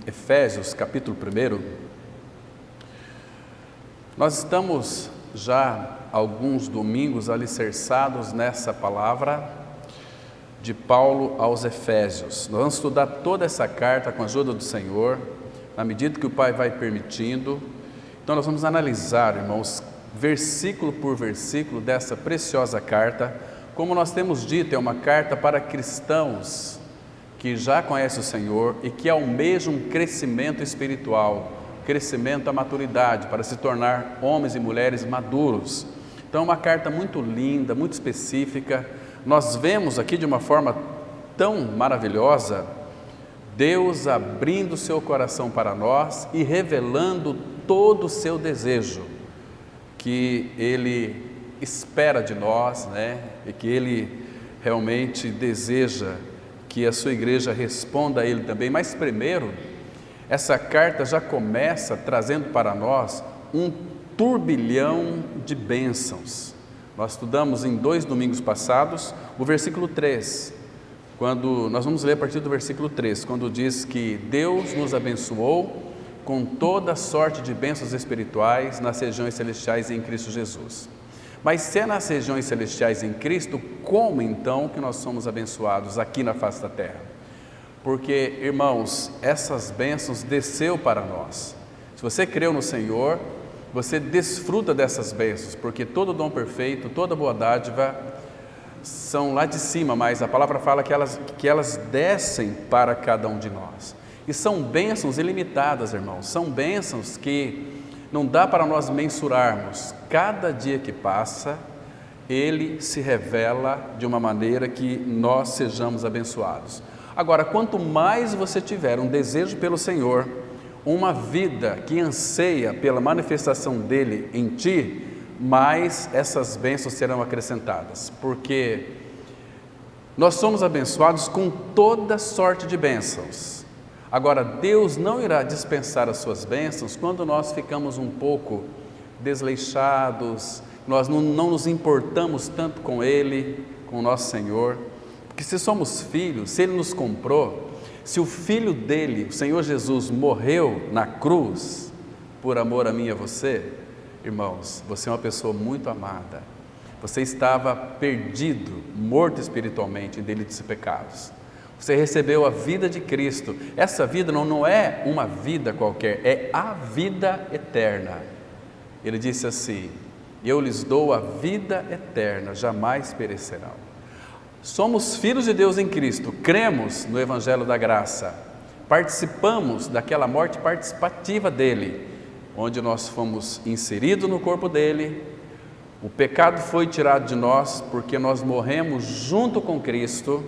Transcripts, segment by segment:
Efésios, capítulo 1. Nós estamos já alguns domingos alicerçados nessa palavra de Paulo aos Efésios. Nós vamos estudar toda essa carta com a ajuda do Senhor, na medida que o Pai vai permitindo. Então nós vamos analisar, irmãos, versículo por versículo dessa preciosa carta. Como nós temos dito, é uma carta para cristãos que já conhecem o Senhor e que almejam um crescimento espiritual, crescimento à maturidade, para se tornar homens e mulheres maduros. Então é uma carta muito linda, muito específica. Nós vemos aqui de uma forma tão maravilhosa, Deus abrindo o seu coração para nós e revelando todo o seu desejo, que Ele espera de nós, e que Ele realmente deseja que a sua igreja responda a Ele também. Mas primeiro, essa carta já começa trazendo para nós um turbilhão de bênçãos. Nós estudamos em 2 domingos passados o versículo 3, quando nós vamos ler a partir do versículo 3, quando diz que Deus nos abençoou com toda sorte de bênçãos espirituais nas regiões celestiais em Cristo Jesus. Mas se é nas regiões celestiais em Cristo, como então que nós somos abençoados aqui na face da terra? Porque, irmãos, essas bênçãos desceu para nós. Se você creu no Senhor, você desfruta dessas bênçãos, porque todo dom perfeito, toda boa dádiva são lá de cima, mas a palavra fala que elas descem para cada um de nós. E são bênçãos ilimitadas, irmãos, são bênçãos que não dá para nós mensurarmos. Cada dia que passa, Ele se revela de uma maneira que nós sejamos abençoados. Agora, quanto mais você tiver um desejo pelo Senhor, uma vida que anseia pela manifestação dEle em ti, mais essas bênçãos serão acrescentadas, porque nós somos abençoados com toda sorte de bênçãos. Agora, Deus não irá dispensar as suas bênçãos quando nós ficamos um pouco desleixados, nós não nos importamos tanto com Ele, com o nosso Senhor, porque se somos filhos, se Ele nos comprou, se o Filho dEle, o Senhor Jesus, morreu na cruz, por amor a mim e a você, irmãos, você é uma pessoa muito amada, você estava perdido, morto espiritualmente em delitos e pecados. Você recebeu a vida de Cristo. Essa vida não é uma vida qualquer, é a vida eterna. Ele disse assim: eu lhes dou a vida eterna, jamais perecerão. Somos filhos de Deus em Cristo, cremos no Evangelho da Graça, participamos daquela morte participativa dEle, onde nós fomos inseridos no corpo dEle, o pecado foi tirado de nós, porque nós morremos junto com Cristo.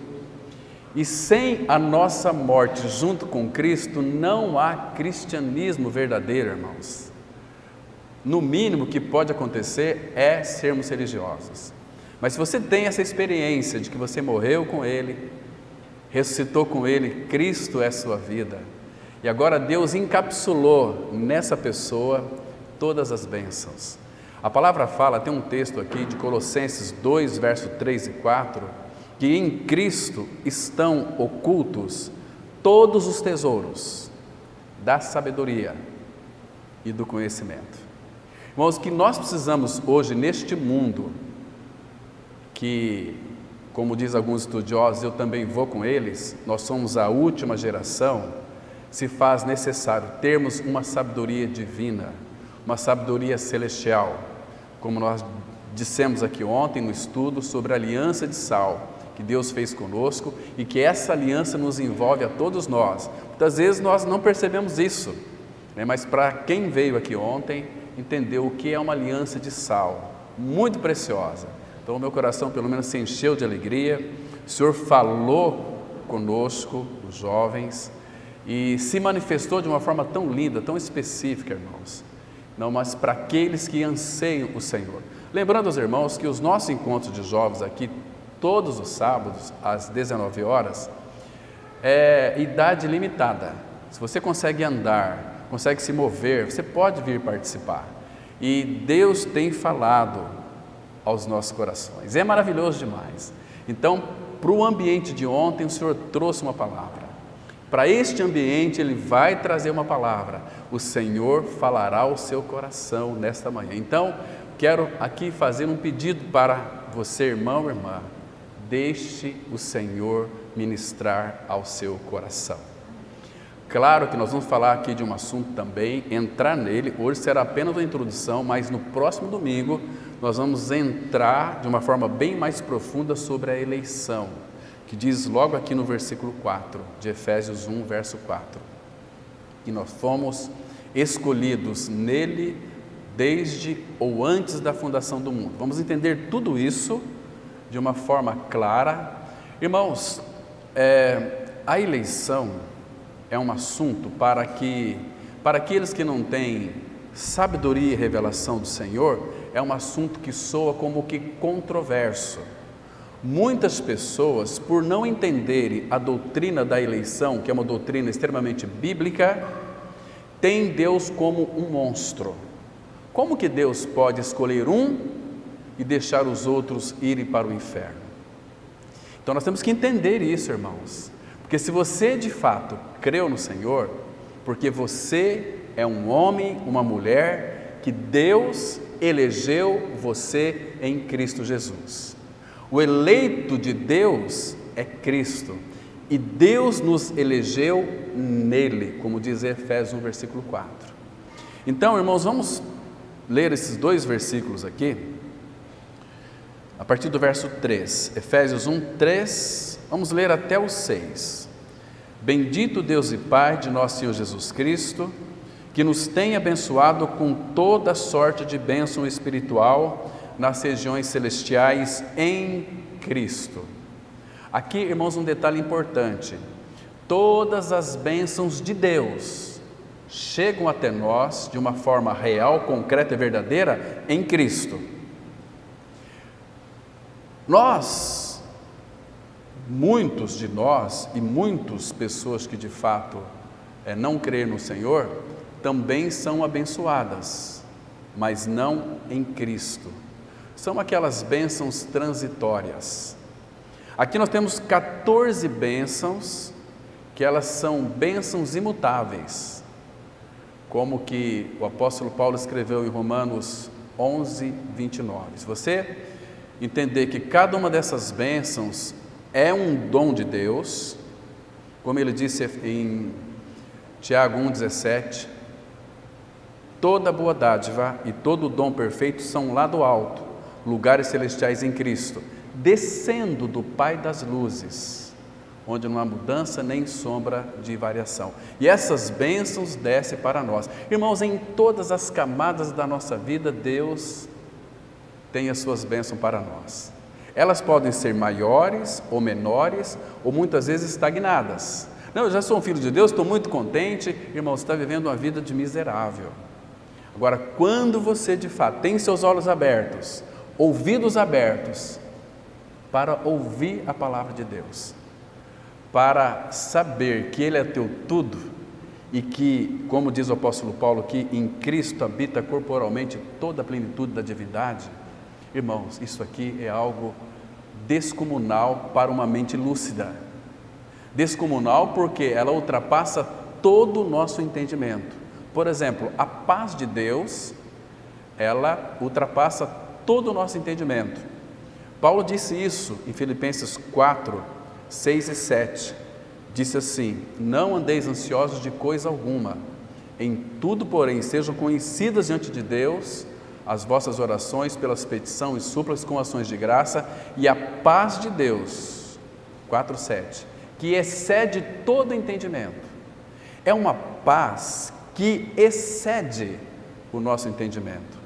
E sem a nossa morte junto com Cristo, não há cristianismo verdadeiro, irmãos. No mínimo que pode acontecer é sermos religiosos. Mas se você tem essa experiência de que você morreu com Ele, ressuscitou com Ele, Cristo é sua vida, e agora Deus encapsulou nessa pessoa todas as bênçãos. A palavra fala, tem um texto aqui de Colossenses 2, verso 3 e 4, que em Cristo estão ocultos todos os tesouros da sabedoria e do conhecimento. Irmãos, que nós precisamos hoje neste mundo, que, como diz alguns estudiosos, eu também vou com eles, nós somos a última geração, se faz necessário termos uma sabedoria divina, uma sabedoria celestial, como nós dissemos aqui ontem no estudo sobre a aliança de sal, que Deus fez conosco e que essa aliança nos envolve a todos nós. Muitas vezes nós não percebemos isso, mas para quem veio aqui ontem, entendeu o que é uma aliança de sal, muito preciosa. Então o meu coração pelo menos se encheu de alegria. O Senhor falou conosco, os jovens, e se manifestou de uma forma tão linda, tão específica, irmãos. Não, mas para aqueles que anseiam o Senhor. Lembrando aos irmãos que os nossos encontros de jovens aqui, todos os sábados, às 19 horas, é idade limitada. Se você consegue andar, consegue se mover, você pode vir participar. E Deus tem falado aos nossos corações. É maravilhoso demais. Então, para o ambiente de ontem, o Senhor trouxe uma palavra. Para este ambiente Ele vai trazer uma palavra. O Senhor falará ao seu coração nesta manhã. Então, quero aqui fazer um pedido para você, irmão e irmã. Deixe o Senhor ministrar ao seu coração. Claro que nós vamos falar aqui de um assunto também, entrar nele. Hoje será apenas uma introdução, mas no próximo domingo nós vamos entrar de uma forma bem mais profunda sobre a eleição, que diz logo aqui no versículo 4 de Efésios 1, verso 4, que nós fomos escolhidos nele desde ou antes da fundação do mundo. Vamos entender tudo isso de uma forma clara. Irmãos, a eleição é um assunto para aqueles que não têm sabedoria e revelação do Senhor, é um assunto que soa como que controverso. Muitas pessoas, por não entenderem a doutrina da eleição, que é uma doutrina extremamente bíblica, têm Deus como um monstro. Como que Deus pode escolher um e deixar os outros irem para o inferno? Então nós temos que entender isso, irmãos. Porque se você de fato creu no Senhor, porque você é um homem, uma mulher, que Deus elegeu você em Cristo Jesus. O eleito de Deus é Cristo, e Deus nos elegeu nele, como diz Efésios 1, versículo 4. Então, irmãos, vamos ler esses dois versículos aqui, a partir do verso 3, Efésios 1, 3, vamos ler até o 6. Bendito Deus e Pai de nosso Senhor Jesus Cristo, que nos tem abençoado com toda sorte de bênção espiritual nas regiões celestiais em Cristo. Aqui, irmãos, um detalhe importante: todas as bênçãos de Deus chegam até nós de uma forma real, concreta e verdadeira em Cristo. Muitos de nós e muitas pessoas que de fato não creem no Senhor, também são abençoadas, mas não em Cristo. São aquelas bênçãos transitórias. Aqui nós temos 14 bênçãos, que elas são bênçãos imutáveis, como que o apóstolo Paulo escreveu em Romanos 11, 29. Se você entender que cada uma dessas bênçãos é um dom de Deus, como ele disse em Tiago 1,17, toda boa dádiva e todo dom perfeito são lá do alto, lugares celestiais em Cristo, descendo do Pai das luzes, onde não há mudança nem sombra de variação. E essas bênçãos descem para nós. Irmãos, em todas as camadas da nossa vida, Deus tem as suas bênçãos para nós. Elas podem ser maiores ou menores, ou muitas vezes estagnadas. Não, eu já sou um filho de Deus, estou muito contente. Irmão, você está vivendo uma vida de miserável. Agora, quando você de fato tem seus olhos abertos, ouvidos abertos, para ouvir a palavra de Deus, para saber que Ele é teu tudo, e que, como diz o apóstolo Paulo, que em Cristo habita corporalmente toda a plenitude da divindade, irmãos, isso aqui é algo descomunal para uma mente lúcida. Descomunal porque ela ultrapassa todo o nosso entendimento. Por exemplo, a paz de Deus, ela ultrapassa todo o nosso entendimento. Paulo disse isso em Filipenses 4, 6 e 7. Disse assim: não andeis ansiosos de coisa alguma, em tudo, porém, sejam conhecidas diante de Deus as vossas orações pelas petições e súplicas com ações de graça, e a paz de Deus, 4:7, que excede todo entendimento. É uma paz que excede o nosso entendimento.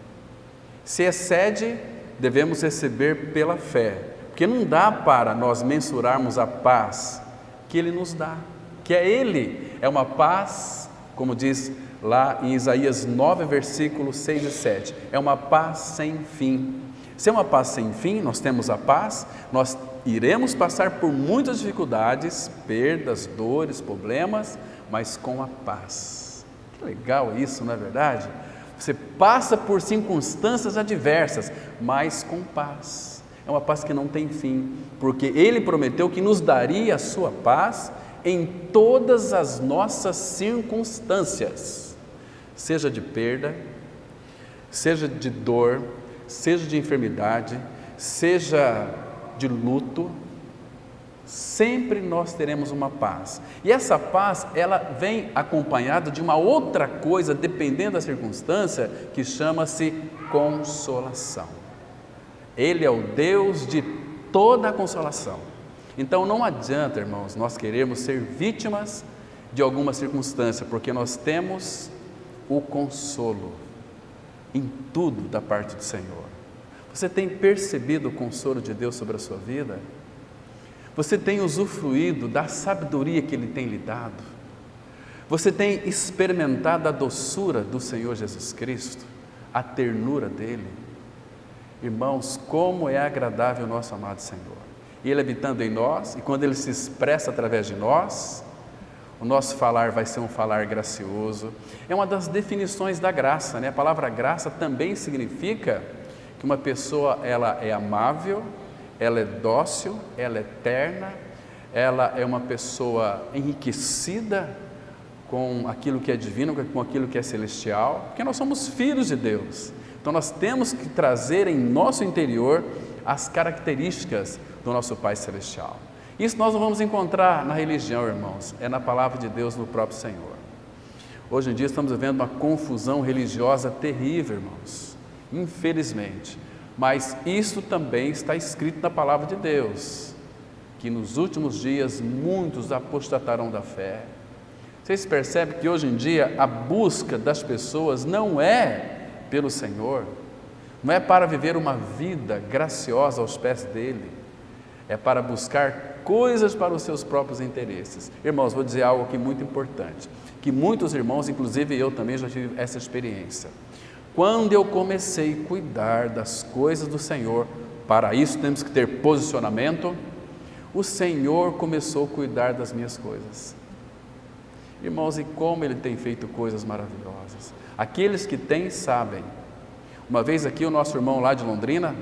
Se excede, devemos receber pela fé, porque não dá para nós mensurarmos a paz que Ele nos dá, que é Ele, é uma paz, como diz lá em Isaías 9, versículos 6 e 7, é uma paz sem fim. Se é uma paz sem fim, nós temos a paz, nós iremos passar por muitas dificuldades, perdas, dores, problemas, mas com a paz. Que legal isso, não é verdade? Você passa por circunstâncias adversas, mas com paz. É uma paz que não tem fim, porque Ele prometeu que nos daria a sua paz em todas as nossas circunstâncias, seja de perda, seja de dor, seja de enfermidade, seja de luto, sempre nós teremos uma paz. E essa paz, ela vem acompanhada de uma outra coisa, dependendo da circunstância, que chama-se consolação. Ele é o Deus de toda a consolação. Então não adianta, irmãos, nós queremos ser vítimas de alguma circunstância, porque nós temos o consolo em tudo da parte do Senhor. Você tem percebido o consolo de Deus sobre a sua vida? Você tem usufruído da sabedoria que Ele tem lhe dado? Você tem experimentado a doçura do Senhor Jesus Cristo, a ternura dEle? Irmãos, como é agradável o nosso amado Senhor. E Ele habitando em nós, e quando Ele se expressa através de nós, o nosso falar vai ser um falar gracioso. É uma das definições da graça, né? A palavra graça também significa que uma pessoa, ela é amável, ela é dócil, ela é terna, ela é uma pessoa enriquecida com aquilo que é divino, com aquilo que é celestial, porque nós somos filhos de Deus. Então nós temos que trazer em nosso interior as características do nosso Pai Celestial. Isso nós não vamos encontrar na religião, irmãos, é na palavra de Deus, no próprio Senhor. Hoje em dia estamos vivendo uma confusão religiosa terrível, irmãos, infelizmente. Mas isso também está escrito na palavra de Deus, que nos últimos dias muitos apostatarão da fé. Vocês percebem que hoje em dia a busca das pessoas não é pelo Senhor, não é para viver uma vida graciosa aos pés dEle, é para buscar coisas para os seus próprios interesses. Irmãos, vou dizer algo aqui muito importante, que muitos irmãos, inclusive eu também já tive essa experiência. Quando eu comecei a cuidar das coisas do Senhor, para isso temos que ter posicionamento, o Senhor começou a cuidar das minhas coisas. Irmãos, e como Ele tem feito coisas maravilhosas. Aqueles que têm, sabem. Uma vez aqui o nosso irmão lá de Londrina,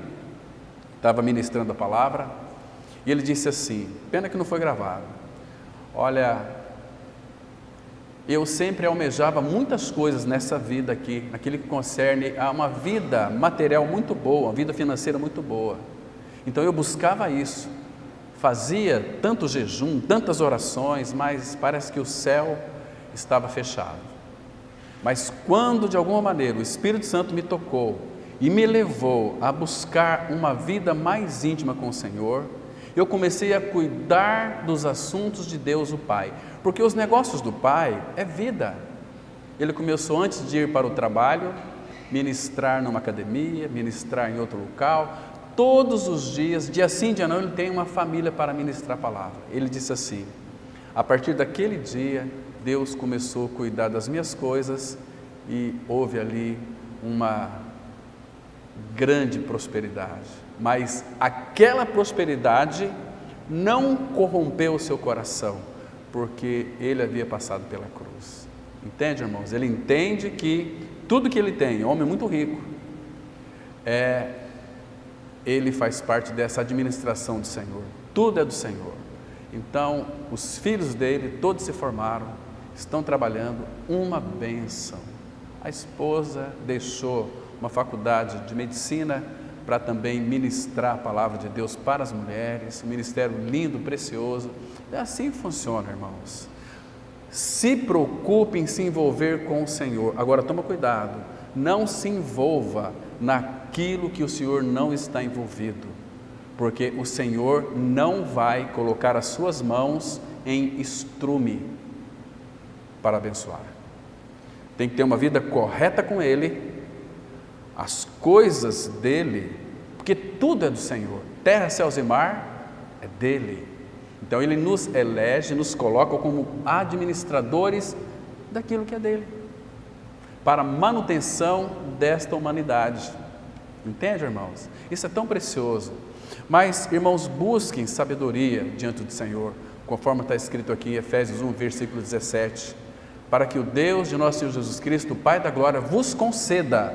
estava ministrando a palavra, e ele disse assim, pena que não foi gravado, olha, eu sempre almejava muitas coisas nessa vida aqui, naquilo que concerne a uma vida material muito boa, uma vida financeira muito boa. Então eu buscava isso, fazia tanto jejum, tantas orações, mas parece que o céu estava fechado. Mas quando de alguma maneira o Espírito Santo me tocou e me levou a buscar uma vida mais íntima com o Senhor, eu comecei a cuidar dos assuntos de Deus o Pai, porque os negócios do Pai é vida. Ele começou antes de ir para o trabalho, ministrar numa academia, ministrar em outro local, todos os dias, dia sim, dia não, ele tem uma família para ministrar a palavra. Ele disse assim, a partir daquele dia, Deus começou a cuidar das minhas coisas e houve ali uma grande prosperidade. Mas aquela prosperidade não corrompeu o seu coração, porque ele havia passado pela cruz. Entende, irmãos? Ele entende que tudo que ele tem, homem muito rico, ele faz parte dessa administração do Senhor. Tudo é do Senhor. Então, os filhos dele, todos se formaram, estão trabalhando, uma bênção. A esposa deixou uma faculdade de medicina para também ministrar a palavra de Deus para as mulheres, um ministério lindo, precioso. É assim que funciona, irmãos. Se preocupe em se envolver com o Senhor. Agora, toma cuidado, não se envolva naquilo que o Senhor não está envolvido, porque o Senhor não vai colocar as suas mãos em estrume para abençoar. Tem que ter uma vida correta com Ele, as coisas dele, porque tudo é do Senhor, terra, céus e mar é dele. Então ele nos elege, nos coloca como administradores daquilo que é dele, para a manutenção desta humanidade. Entende, irmãos? Isso é tão precioso. Mas, irmãos, busquem sabedoria diante do Senhor, conforme está escrito aqui em Efésios 1, versículo 17, para que o Deus de nosso Senhor Jesus Cristo, o Pai da glória, vos conceda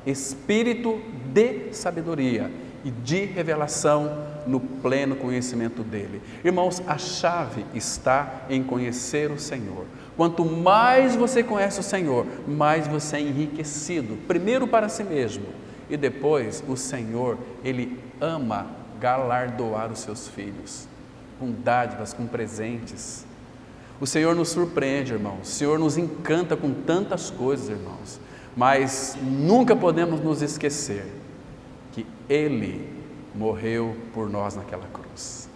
espírito de sabedoria e de revelação no pleno conhecimento dele. Irmãos, a chave está em conhecer o Senhor. Quanto mais você conhece o Senhor, mais você é enriquecido, primeiro para si mesmo, e depois o Senhor, Ele ama galardoar os seus filhos, com dádivas, com presentes. O Senhor nos surpreende, irmãos, o Senhor nos encanta com tantas coisas, irmãos, mas nunca podemos nos esquecer que Ele morreu por nós naquela cruz,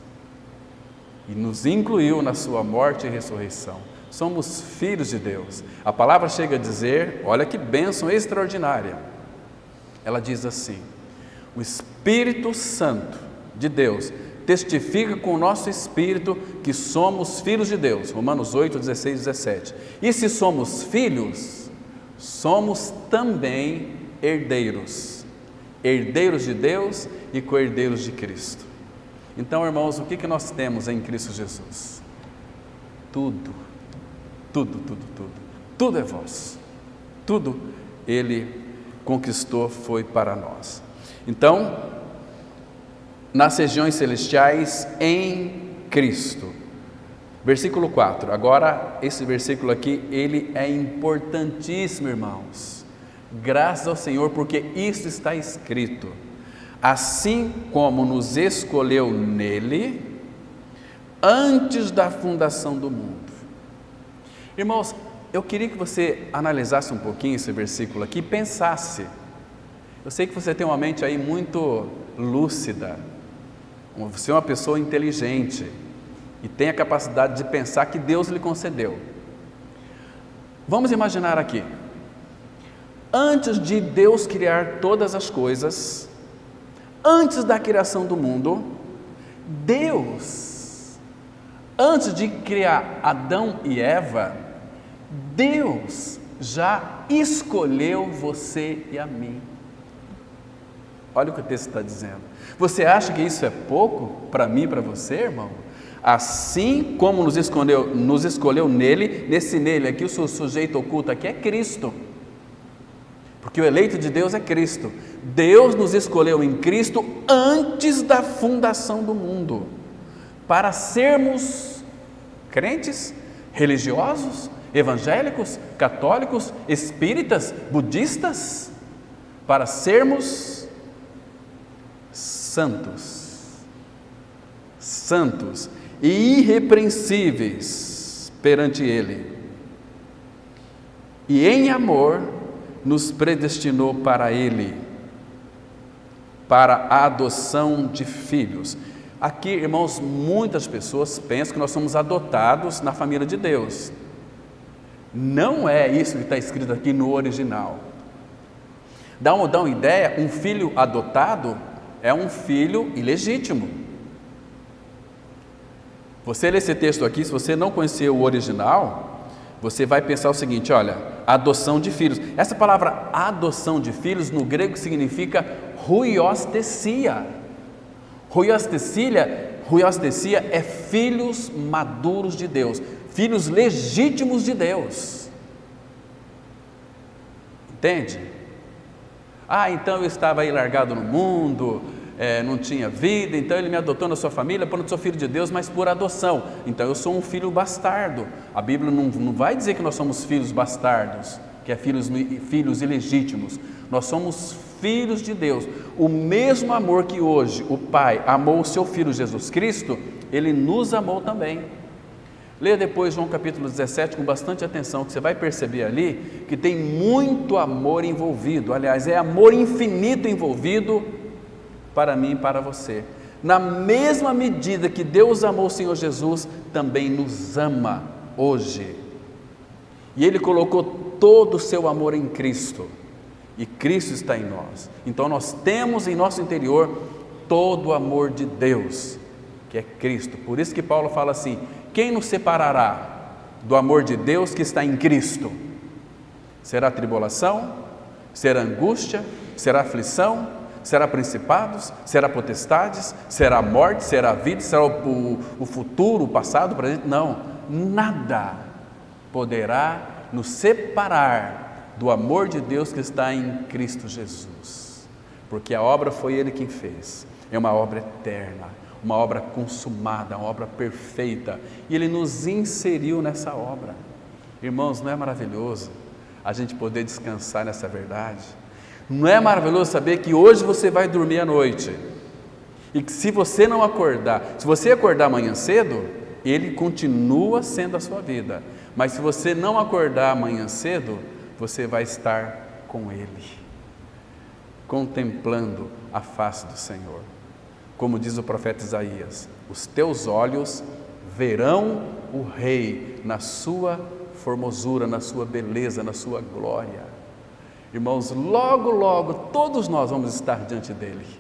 e nos incluiu na sua morte e ressurreição. Somos filhos de Deus. A palavra chega a dizer, olha que bênção extraordinária. Ela diz assim: o Espírito Santo de Deus testifica com o nosso espírito que somos filhos de Deus. Romanos 8, 16 e 17. E se somos filhos, somos também herdeiros. Herdeiros de Deus e co-herdeiros de Cristo. Então, irmãos, o que nós temos em Cristo Jesus? Tudo. Tudo é vosso. Tudo Ele conquistou, foi para nós. Então, nas regiões celestiais em Cristo. Versículo 4. Agora, esse versículo aqui, ele é importantíssimo, irmãos. Graças ao Senhor, porque isso está escrito. Assim como nos escolheu nele, antes da fundação do mundo. Irmãos, eu queria que você analisasse um pouquinho esse versículo aqui e pensasse. Eu sei que você tem uma mente aí muito lúcida, você é uma pessoa inteligente e tem a capacidade de pensar que Deus lhe concedeu. Vamos imaginar aqui, antes de Deus criar todas as coisas, antes da criação do mundo, Deus, antes de criar Adão e Eva, Deus já escolheu você e a mim. Olha o que o texto está dizendo. Você acha que isso é pouco para mim e para você, irmão? Assim como nos escolheu nele, nele aqui, o seu sujeito oculto aqui é Cristo. Porque o eleito de Deus é Cristo. Deus nos escolheu em Cristo antes da fundação do mundo, para sermos crentes, religiosos, evangélicos, católicos, espíritas, budistas, para sermos santos e irrepreensíveis perante Ele. E em amor nos predestinou para Ele, para a adoção de filhos. Aqui, irmãos, muitas pessoas pensam que nós somos adotados na família de Deus. Não é isso que está escrito aqui no original. Dá uma ideia, um filho adotado é um filho ilegítimo. Você lê esse texto aqui, se você não conhecer o original, você vai pensar o seguinte, olha, adoção de filhos. Essa palavra adoção de filhos no grego significa huiostesia. Huiostesia é filhos maduros de Deus, filhos legítimos de Deus. Entende? Então eu estava aí largado no mundo, não tinha vida, então Ele me adotou na sua família, eu não sou filho de Deus, mas por adoção. Então eu sou um filho bastardo. A Bíblia não vai dizer que nós somos filhos bastardos, que é filhos ilegítimos. Nós somos filhos de Deus. O mesmo amor que hoje o Pai amou o seu Filho Jesus Cristo, Ele nos amou também. Leia depois João capítulo 17 com bastante atenção, que você vai perceber ali que tem muito amor envolvido. Aliás, é amor infinito envolvido para mim e para você. Na mesma medida que Deus amou o Senhor Jesus, também nos ama hoje. E Ele colocou todo o seu amor em Cristo. E Cristo está em nós. Então nós temos em nosso interior todo o amor de Deus, que é Cristo. Por isso que Paulo fala assim: quem nos separará do amor de Deus que está em Cristo? Será tribulação? Será angústia? Será aflição? Será principados? Será potestades? Será morte? Será vida? Será o futuro, o passado, o presente? Não, nada poderá nos separar do amor de Deus que está em Cristo Jesus. porque a obra foi Ele quem fez. É uma obra eterna, uma obra consumada, uma obra perfeita, e Ele nos inseriu nessa obra. Irmãos, não é maravilhoso a gente poder descansar nessa verdade? Não é maravilhoso saber que hoje você vai dormir à noite, e que se você não acordar, se você acordar amanhã cedo, Ele continua sendo a sua vida, mas se você não acordar amanhã cedo, você vai estar com Ele, contemplando a face do Senhor. Como diz o profeta Isaías, os teus olhos verão o Rei na sua formosura, na sua beleza, na sua glória. Irmãos, logo, logo, todos nós vamos estar diante dEle.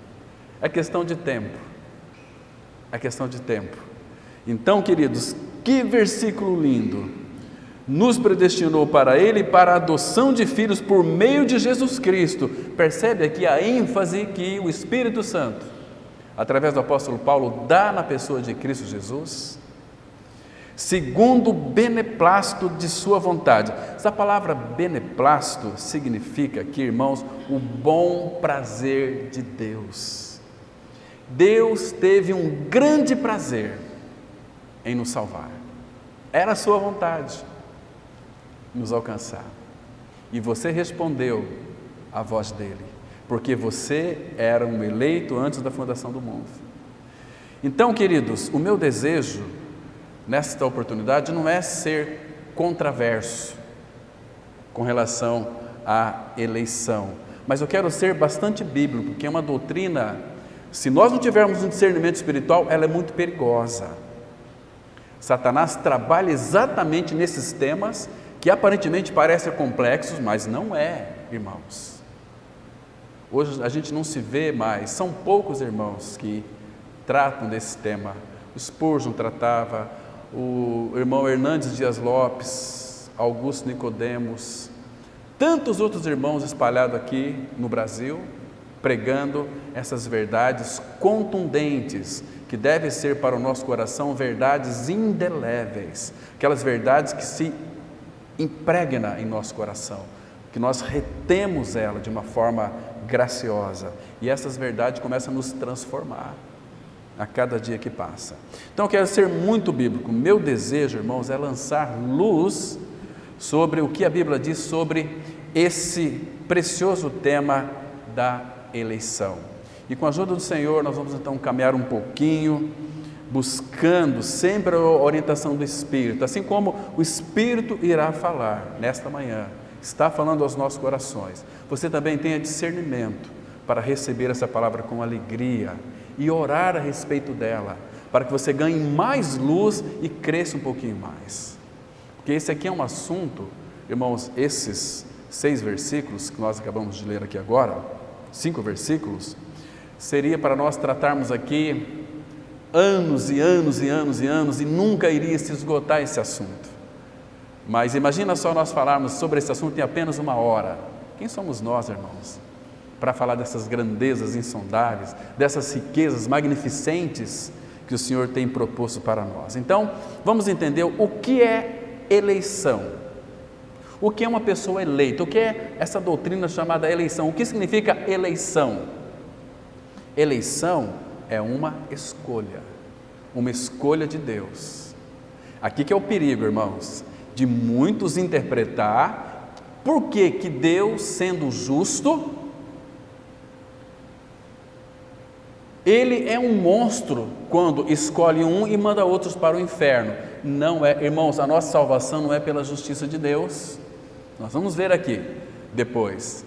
É questão de tempo. É questão de tempo. Então, queridos, que versículo lindo! Nos predestinou para Ele e para a adoção de filhos por meio de Jesus Cristo. Percebe aqui a ênfase que o Espírito Santo, através do apóstolo Paulo, dá na pessoa de Cristo Jesus? Segundo o beneplácito de sua vontade. Essa palavra beneplácito significa aqui, irmãos, o bom prazer de Deus. Deus teve um grande prazer em nos salvar. Era a sua vontade nos alcançar. E você respondeu à voz dele, porque você era um eleito antes da fundação do mundo. Então, queridos, o meu desejo nesta oportunidade não é ser controverso com relação à eleição, mas eu quero ser bastante bíblico, porque é uma doutrina, se nós não tivermos um discernimento espiritual, ela é muito perigosa. Satanás trabalha exatamente nesses temas que aparentemente parecem complexos, mas não é, irmãos. Hoje a gente não se vê mais, são poucos irmãos que tratam desse tema. O Spurgeon tratava, o irmão Hernandes Dias Lopes, Augusto Nicodemos, tantos outros irmãos espalhados aqui no Brasil, pregando essas verdades contundentes, que devem ser para o nosso coração verdades indeléveis, aquelas verdades que se impregna em nosso coração, que nós retemos ela de uma forma graciosa, e essas verdades começam a nos transformar a cada dia que passa. Então eu quero ser muito bíblico. Meu desejo, irmãos, é lançar luz sobre o que a Bíblia diz sobre esse precioso tema da eleição. E com a ajuda do Senhor nós vamos então caminhar um pouquinho, buscando sempre a orientação do Espírito, assim como o Espírito irá falar nesta manhã, está falando aos nossos corações. Você também tenha discernimento para receber essa palavra com alegria e orar a respeito dela, para que você ganhe mais luz e cresça um pouquinho mais. Porque esse aqui é um assunto, irmãos, esses 6 versículos que nós acabamos de ler aqui agora, 5 versículos, seria para nós tratarmos aqui anos e anos e anos e anos, e nunca iria se esgotar esse assunto. Mas imagina só nós falarmos sobre esse assunto em apenas 1 hora. Quem somos nós, irmãos, para falar dessas grandezas insondáveis, dessas riquezas magnificentes que o Senhor tem proposto para nós? Então, vamos entender o que é eleição. O que é uma pessoa eleita? O que é essa doutrina chamada eleição? O que significa eleição? Eleição é uma escolha de Deus. Aqui que é o perigo, irmãos, de muitos interpretar por que que Deus, sendo justo, Ele é um monstro quando escolhe um e manda outros para o inferno. Não é, irmãos, a nossa salvação não é pela justiça de Deus. Nós vamos ver aqui depois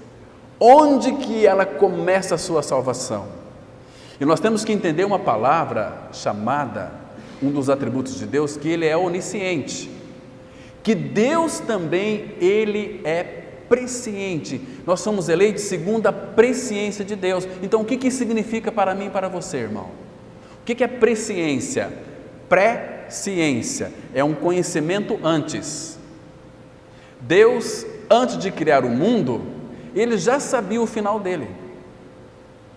onde que ela começa a sua salvação. E nós temos que entender uma palavra chamada, um dos atributos de Deus, que Ele é onisciente, que Deus também, Ele é presciente. Nós somos eleitos segundo a presciência de Deus. Então o que que significa para mim e para você, irmão? O que que é presciência? Presciência é um conhecimento antes. Deus, antes de criar o mundo, Ele já sabia o final dele,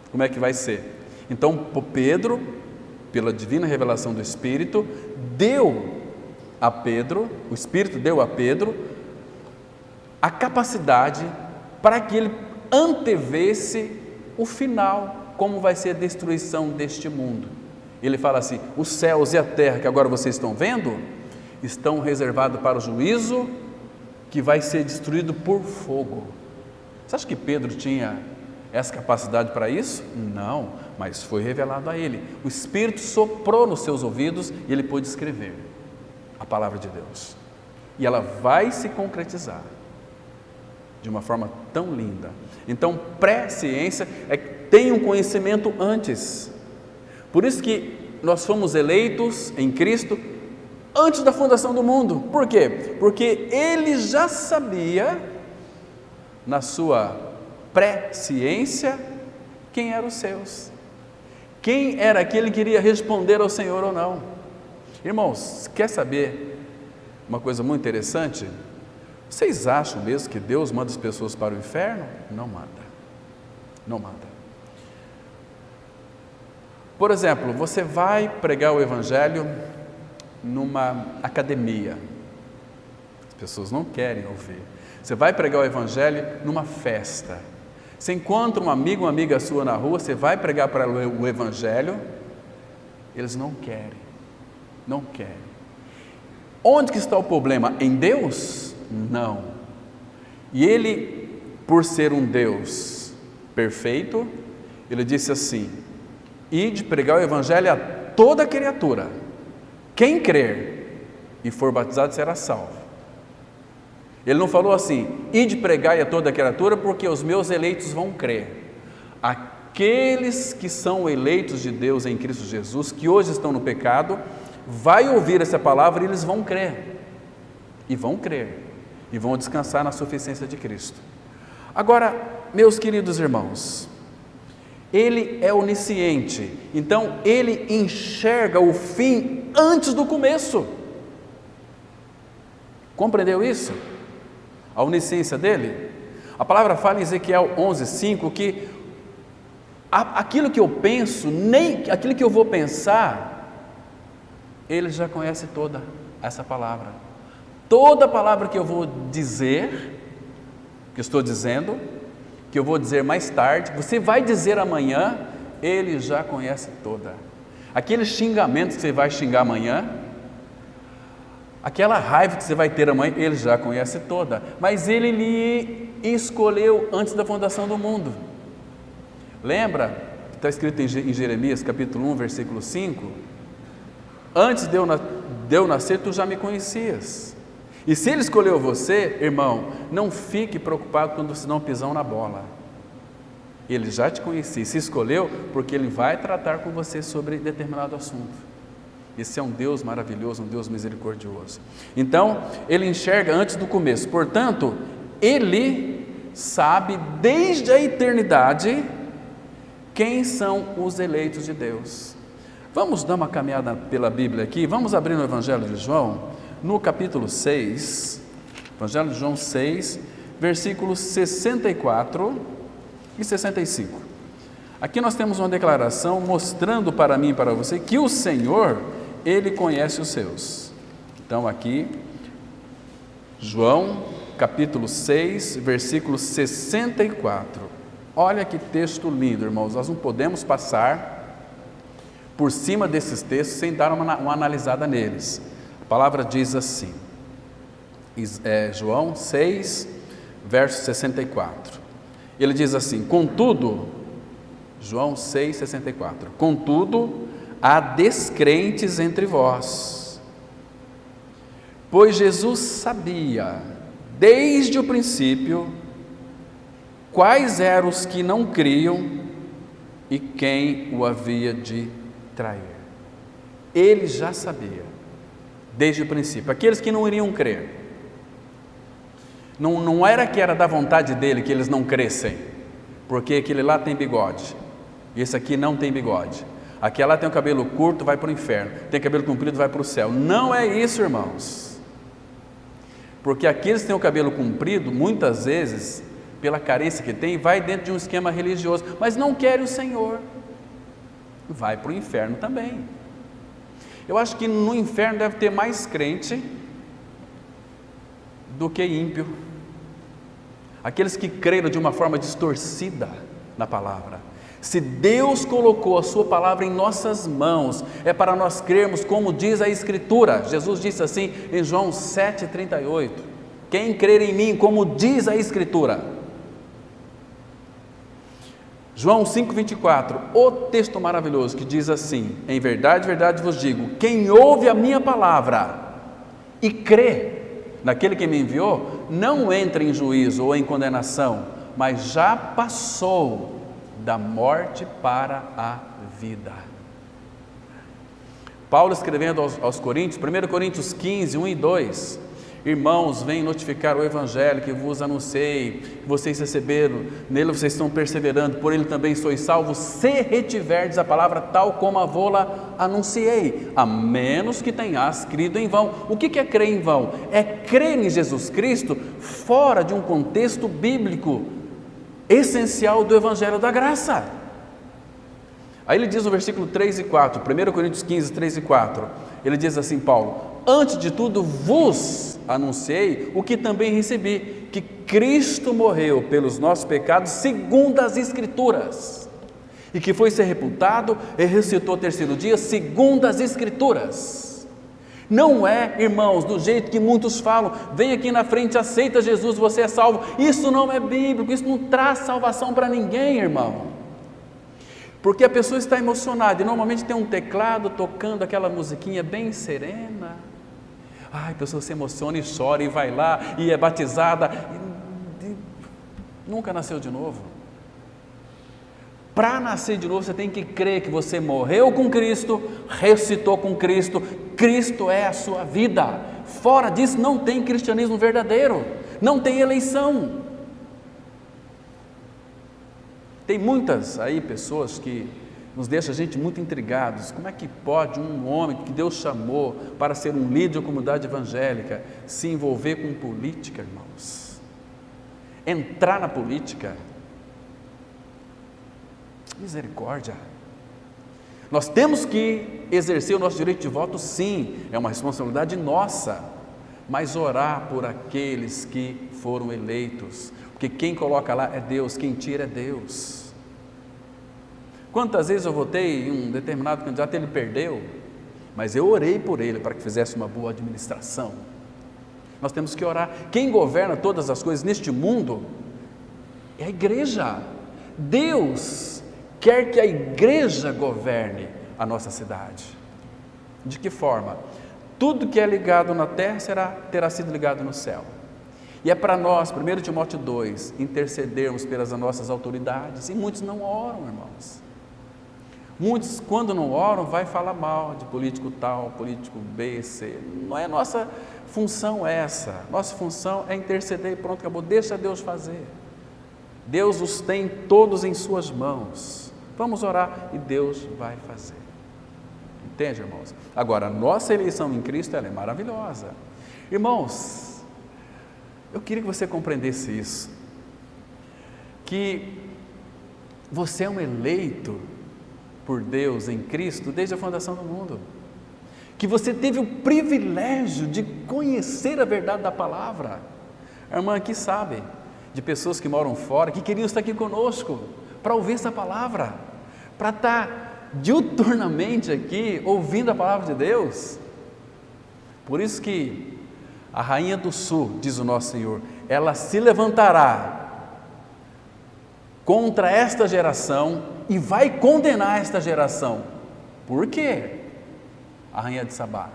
como é que vai ser. Então Pedro, pela divina revelação do Espírito, deu a Pedro, o Espírito deu a Pedro a capacidade para que ele antevesse o final, como vai ser a destruição deste mundo. Ele fala assim: os céus e a terra que agora vocês estão vendo, estão reservados para o juízo que vai ser destruído por fogo. Você acha que Pedro tinha essa capacidade para isso? Não, mas foi revelado a ele. O Espírito soprou nos seus ouvidos e ele pôde escrever a palavra de Deus. E ela vai se concretizar de uma forma tão linda. Então, pré-ciência é que tem um conhecimento antes. Por isso que nós fomos eleitos em Cristo antes da fundação do mundo. Por quê? Porque ele já sabia, na sua pré-ciência, quem eram os seus, quem era aquele que iria responder ao Senhor ou não. Irmãos, quer saber uma coisa muito interessante? Vocês acham mesmo que Deus manda as pessoas para o inferno? Não manda, não manda. Por exemplo, você vai pregar o Evangelho numa academia, as pessoas não querem ouvir. Você vai pregar o Evangelho numa festa, você encontra um amigo, uma amiga sua na rua, você vai pregar para o Evangelho, eles não querem, não querem. Onde que está o problema? Em Deus? Não. E ele, por ser um Deus perfeito, ele disse assim: ide pregar o Evangelho a toda criatura, quem crer e for batizado será salvo. Ele não falou assim: ide pregar a toda criatura, porque os meus eleitos vão crer. Aqueles que são eleitos de Deus em Cristo Jesus, que hoje estão no pecado, vai ouvir essa palavra e eles vão crer, e vão crer, e vão descansar na suficiência de Cristo. Agora, meus queridos irmãos, ele é onisciente, então ele enxerga o fim antes do começo. Compreendeu isso? A onisciência dele? A palavra fala em Ezequiel 11:5 que aquilo que eu penso, nem aquilo que eu vou pensar, ele já conhece toda essa palavra. Toda palavra que eu vou dizer, que eu estou dizendo, que eu vou dizer mais tarde, você vai dizer amanhã, ele já conhece toda. Aquele xingamento que você vai xingar amanhã, aquela raiva que você vai ter amanhã, ele já conhece toda. Mas ele lhe escolheu antes da fundação do mundo. Lembra? Está escrito em Jeremias capítulo 1, versículo 5: antes de eu nascer, tu já me conhecias. E se ele escolheu você, irmão, não fique preocupado quando você não pisar na bola. Ele já te conhecia, se escolheu porque ele vai tratar com você sobre determinado assunto. Esse é um Deus maravilhoso, um Deus misericordioso. Então, ele enxerga antes do começo. Portanto, ele sabe desde a eternidade quem são os eleitos de Deus. Vamos dar uma caminhada pela Bíblia aqui, vamos abrir no Evangelho de João, no capítulo 6, Evangelho de João 6, versículos 64 e 65. Aqui nós temos uma declaração mostrando para mim e para você que o Senhor, ele conhece os seus. Então aqui, João capítulo 6, versículo 64. Olha que texto lindo, irmãos, nós não podemos passar por cima desses textos sem dar uma analisada neles. A palavra diz assim, João 6, verso 64. Ele diz assim: contudo, João 6, 64. Contudo, há descrentes entre vós, pois Jesus sabia, desde o princípio, quais eram os que não criam e quem o havia de trair. Ele já sabia, desde o princípio, aqueles que não iriam crer. Não era que era da vontade dele que eles não crescem, porque aquele lá tem bigode, e esse aqui não tem bigode. Aquele lá tem o cabelo curto, vai para o inferno, tem cabelo comprido, vai para o céu. Não é isso, irmãos. Porque aqueles que têm o cabelo comprido, muitas vezes, pela carência que tem, vai dentro de um esquema religioso, mas não quer o Senhor, vai para o inferno também. Eu acho que no inferno deve ter mais crente do que ímpio. Aqueles que creram de uma forma distorcida, na palavra. Se Deus colocou a sua palavra em nossas mãos, é para nós crermos como diz a Escritura. Jesus disse assim em João 7,38, quem crer em mim, como diz a Escritura. João 5,24, o texto maravilhoso que diz assim, em verdade, verdade vos digo, quem ouve a minha palavra e crê naquele que me enviou, não entra em juízo ou em condenação, mas já passou da morte para a vida. Paulo escrevendo aos Coríntios, 1 Coríntios 15, 1 e 2, irmãos, venho notificar o evangelho que vos anunciei, que vocês receberam, nele vocês estão perseverando, por ele também sois salvos, se retiverdes a palavra tal como a vô-la anunciei, a menos que tenhas crido em vão. O que é crer em vão? É crer em Jesus Cristo fora de um contexto bíblico essencial do evangelho da graça. Aí ele diz no versículo 3 e 4, 1 Coríntios 15, 3 e 4, ele diz assim, Paulo, antes de tudo vos anunciei o que também recebi, que Cristo morreu pelos nossos pecados segundo as Escrituras, e que foi sepultado e ressuscitou ao terceiro dia segundo as Escrituras. Não é, irmãos, do jeito que muitos falam, vem aqui na frente, aceita Jesus, você é salvo. Isso não é bíblico, isso não traz salvação para ninguém, irmão. Porque a pessoa está emocionada e normalmente tem um teclado tocando aquela musiquinha bem serena. Ai, a pessoa se emociona e chora e vai lá e é batizada e nunca nasceu de novo. Para nascer de novo você tem que crer que você morreu com Cristo, ressuscitou com Cristo, Cristo é a sua vida. Fora disso não tem cristianismo verdadeiro, não tem eleição. Tem muitas aí pessoas que nos deixam a gente muito intrigados. Como é que pode um homem que Deus chamou para ser um líder da comunidade evangélica se envolver com política, irmãos? Entrar na política? Misericórdia! Nós temos que exercer o nosso direito de voto, sim, é uma responsabilidade nossa, mas orar por aqueles que foram eleitos, porque quem coloca lá é Deus, quem tira é Deus. Quantas vezes eu votei em um determinado candidato, ele perdeu, mas eu orei por ele para que fizesse uma boa administração. Nós temos que orar. Quem governa todas as coisas neste mundo é a igreja. Deus quer que a igreja governe a nossa cidade. De que forma? Tudo que é ligado na terra terá sido ligado no céu. E é para nós, 1 Timóteo 2, intercedermos pelas nossas autoridades, e muitos não oram, irmãos. Muitos, quando não oram, vai falar mal de político tal, político B, C. Não é nossa função essa. Nossa função é interceder e pronto, acabou. Deixa Deus fazer. Deus os tem todos em suas mãos. Vamos orar e Deus vai fazer. Entende, irmãos? Agora, a nossa eleição em Cristo, ela é maravilhosa. Irmãos, eu queria que você compreendesse isso. Que você é um eleito por Deus em Cristo desde a fundação do mundo, que você teve o privilégio de conhecer a verdade da palavra. A irmã aqui sabe de pessoas que moram fora, que queriam estar aqui conosco, para ouvir essa palavra, para estar diuturnamente aqui, ouvindo a palavra de Deus. Por isso que a rainha do sul, diz o nosso Senhor, ela se levantará contra esta geração e vai condenar esta geração. Por quê? A rainha de Sabá,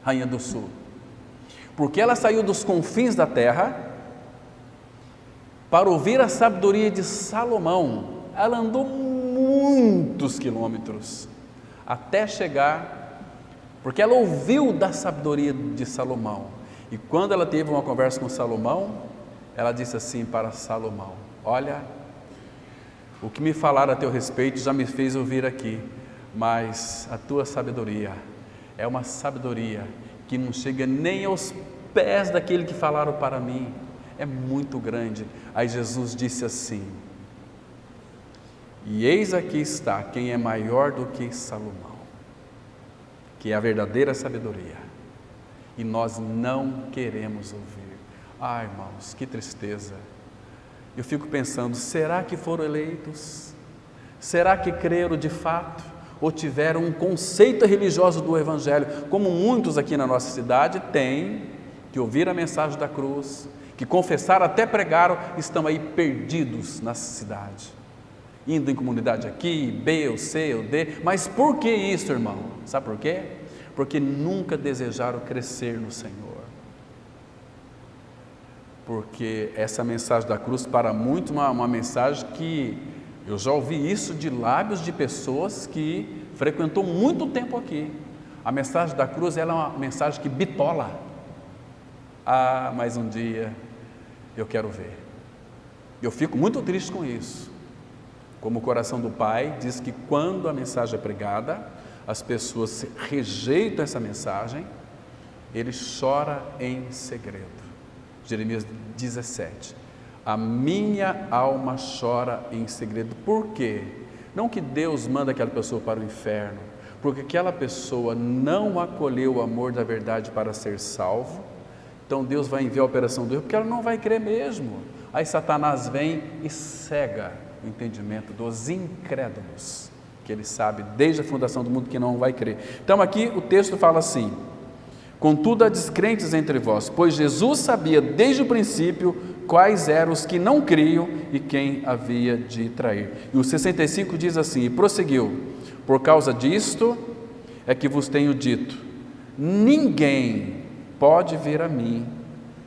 rainha do sul, porque ela saiu dos confins da terra para ouvir a sabedoria de Salomão. Ela andou muitos quilômetros até chegar, porque ela ouviu da sabedoria de Salomão. E quando ela teve uma conversa com Salomão, ela disse assim para Salomão: olha, o que me falaram a teu respeito já me fez ouvir aqui, mas a tua sabedoria é uma sabedoria que não chega nem aos pés daquele que falaram para mim, é muito grande. Aí Jesus disse assim: e eis aqui está quem é maior do que Salomão, que é a verdadeira sabedoria, e nós não queremos ouvir. Irmãos, que tristeza, eu fico pensando, será que foram eleitos? Será que creram de fato? Ou tiveram um conceito religioso do Evangelho, como muitos aqui na nossa cidade têm, que ouviram a mensagem da cruz, que confessaram, até pregaram, estão aí perdidos na cidade, indo em comunidade aqui, B, ou C, ou D, mas por que isso, irmão? Sabe por quê? Porque nunca desejaram crescer no Senhor. Porque essa mensagem da cruz, para muitos, uma mensagem que eu já ouvi isso de lábios de pessoas que frequentou muito tempo aqui. A mensagem da cruz, ela é uma mensagem que bitola. Ah, mais um dia eu quero ver. Eu fico muito triste com isso. Como o coração do Pai diz que quando a mensagem é pregada, as pessoas rejeitam essa mensagem, ele chora em segredo. Jeremias 17, a minha alma chora em segredo. Por quê? Não que Deus manda aquela pessoa para o inferno, porque aquela pessoa não acolheu o amor da verdade para ser salvo, então Deus vai enviar a operação do erro, porque ela não vai crer mesmo. Aí Satanás vem e cega o entendimento dos incrédulos, que ele sabe desde a fundação do mundo que não vai crer. Então aqui o texto fala assim: contudo há descrentes entre vós, pois Jesus sabia desde o princípio quais eram os que não criam e quem havia de trair. E o 65 diz assim, e prosseguiu, por causa disto é que vos tenho dito, ninguém pode vir a mim,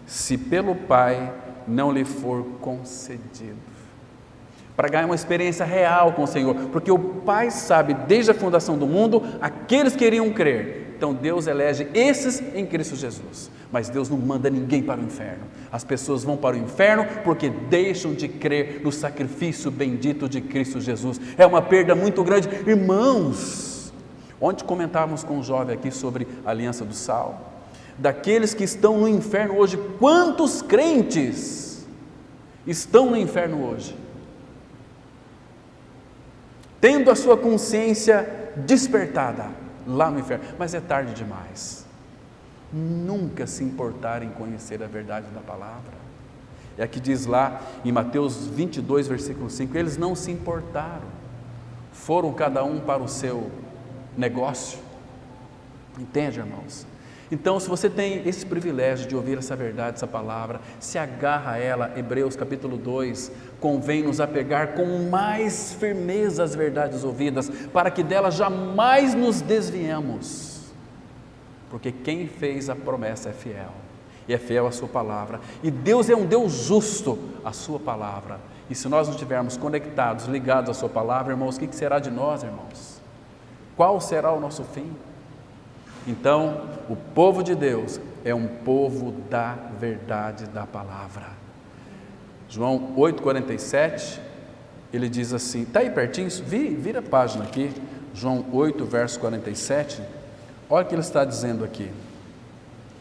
se pelo Pai não lhe for concedido. Para ganhar uma experiência real com o Senhor, porque o Pai sabe desde a fundação do mundo aqueles que iriam crer. Então Deus elege esses em Cristo Jesus, mas Deus não manda ninguém para o inferno. As pessoas vão para o inferno porque deixam de crer no sacrifício bendito de Cristo Jesus. É uma perda muito grande. Irmãos, ontem comentávamos com um jovem aqui sobre a aliança do sal, daqueles que estão no inferno hoje. Quantos crentes estão no inferno hoje? Tendo a sua consciência despertada lá no inferno, mas é tarde demais. Nunca se importar em conhecer a verdade da palavra. É aqui diz lá em Mateus 22, versículo 5, eles não se importaram, foram cada um para o seu negócio. Entende, irmãos? Então, se você tem esse privilégio de ouvir essa verdade, essa palavra, se agarra a ela. Hebreus capítulo 2, convém nos apegar com mais firmeza às verdades ouvidas, para que delas jamais nos desviemos, porque quem fez a promessa é fiel, e é fiel à sua palavra, e Deus é um Deus justo à sua palavra, e se nós não estivermos conectados, ligados à sua palavra, irmãos, o que será de nós, irmãos? Qual será o nosso fim? Então, o povo de Deus é um povo da verdade da palavra. João 8,47, ele diz assim, está aí pertinho? Vira a página aqui, João 8, verso 47, olha o que ele está dizendo aqui,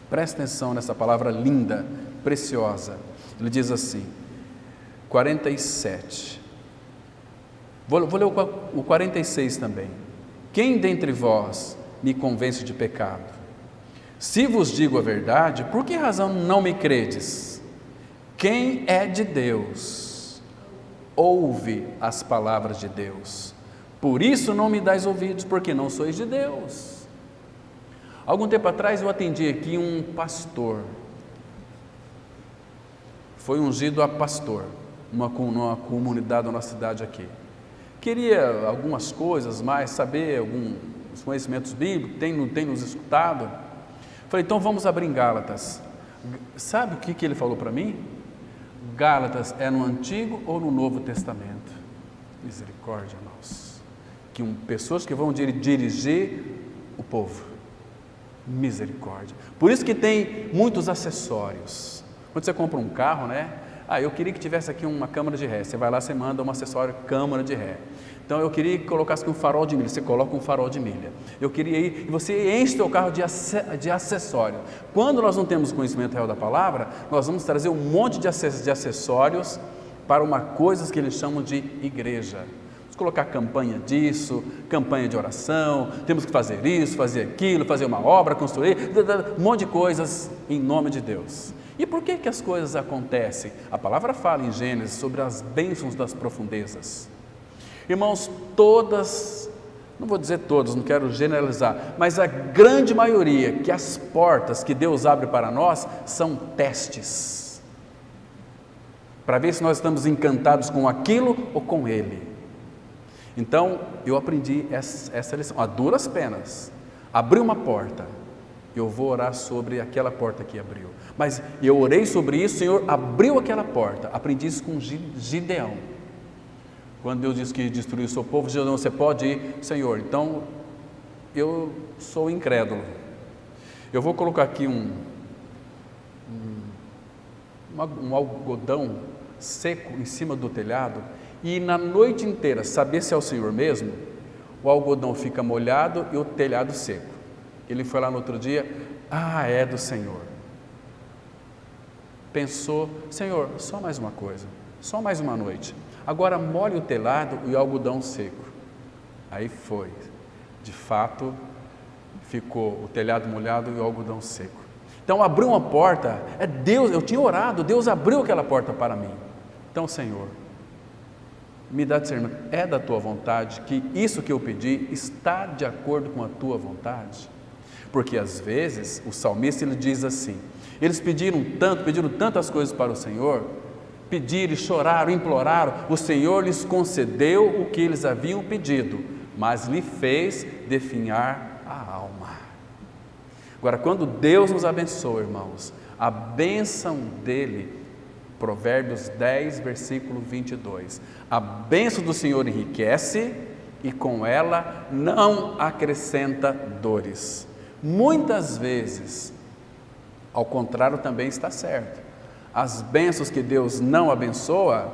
presta atenção nessa palavra linda, preciosa. Ele diz assim, 47, vou ler o 46 também, quem dentre vós me convence de pecado? Se vos digo a verdade, por que razão não me credes? Quem é de Deus, ouve as palavras de Deus. Por isso não me dais ouvidos, porque não sois de Deus. Algum tempo atrás eu atendi aqui um pastor, foi ungido a pastor, numa comunidade da nossa cidade aqui. Queria algumas coisas mais, saber os conhecimentos bíblicos, tem nos escutado. Falei, então vamos abrir em Gálatas. Sabe o que ele falou para mim? Gálatas é no Antigo ou no Novo Testamento? Misericórdia, irmãos. Pessoas que vão dirigir o povo. Misericórdia. Por isso que tem muitos acessórios. Quando você compra um carro, né? Eu queria que tivesse aqui uma câmara de ré. Você vai lá, você manda um acessório câmara de ré. Então eu queria que colocasse aqui um farol de milha, você coloca um farol de milha. Eu queria ir, e você enche o seu carro de acessório. Quando nós não temos conhecimento real da palavra, nós vamos trazer um monte de acessórios para uma coisa que eles chamam de igreja. Vamos colocar campanha disso, campanha de oração, temos que fazer isso, fazer aquilo, fazer uma obra, construir, um monte de coisas em nome de Deus. E por que que as coisas acontecem? A palavra fala em Gênesis sobre as bênçãos das profundezas. Irmãos, todas, não vou dizer todas, não quero generalizar, mas a grande maioria que as portas que Deus abre para nós são testes, para ver se nós estamos encantados com aquilo ou com Ele. Então, eu aprendi essa lição, a duras penas. Abri uma porta, eu vou orar sobre aquela porta que abriu. Mas eu orei sobre isso, o Senhor abriu aquela porta. Aprendi isso com Gideão. Quando Deus disse que destruiu o seu povo, Gideão, você pode ir, Senhor. Então, eu sou incrédulo. Eu vou colocar aqui um algodão seco em cima do telhado e na noite inteira saber se é o Senhor mesmo. O algodão fica molhado e o telhado seco. Ele foi lá no outro dia, é do Senhor. Pensou, Senhor, só mais uma coisa, só mais uma noite. Agora molhe o telhado e o algodão seco. Aí foi, de fato, ficou o telhado molhado e o algodão seco. Então abriu uma porta, é Deus, eu tinha orado, Deus abriu aquela porta para mim. Então, Senhor, me dá discernimento, é da tua vontade que isso que eu pedi está de acordo com a tua vontade? Porque às vezes o salmista ele diz assim, eles pediram tantas coisas para o Senhor, pediram, choraram, imploraram, o Senhor lhes concedeu o que eles haviam pedido, mas lhe fez definhar a alma. Agora, quando Deus nos abençoa, irmãos, a bênção dele, Provérbios 10, versículo 22, a bênção do Senhor enriquece e com ela não acrescenta dores. Muitas vezes, ao contrário também está certo, as bênçãos que Deus não abençoa,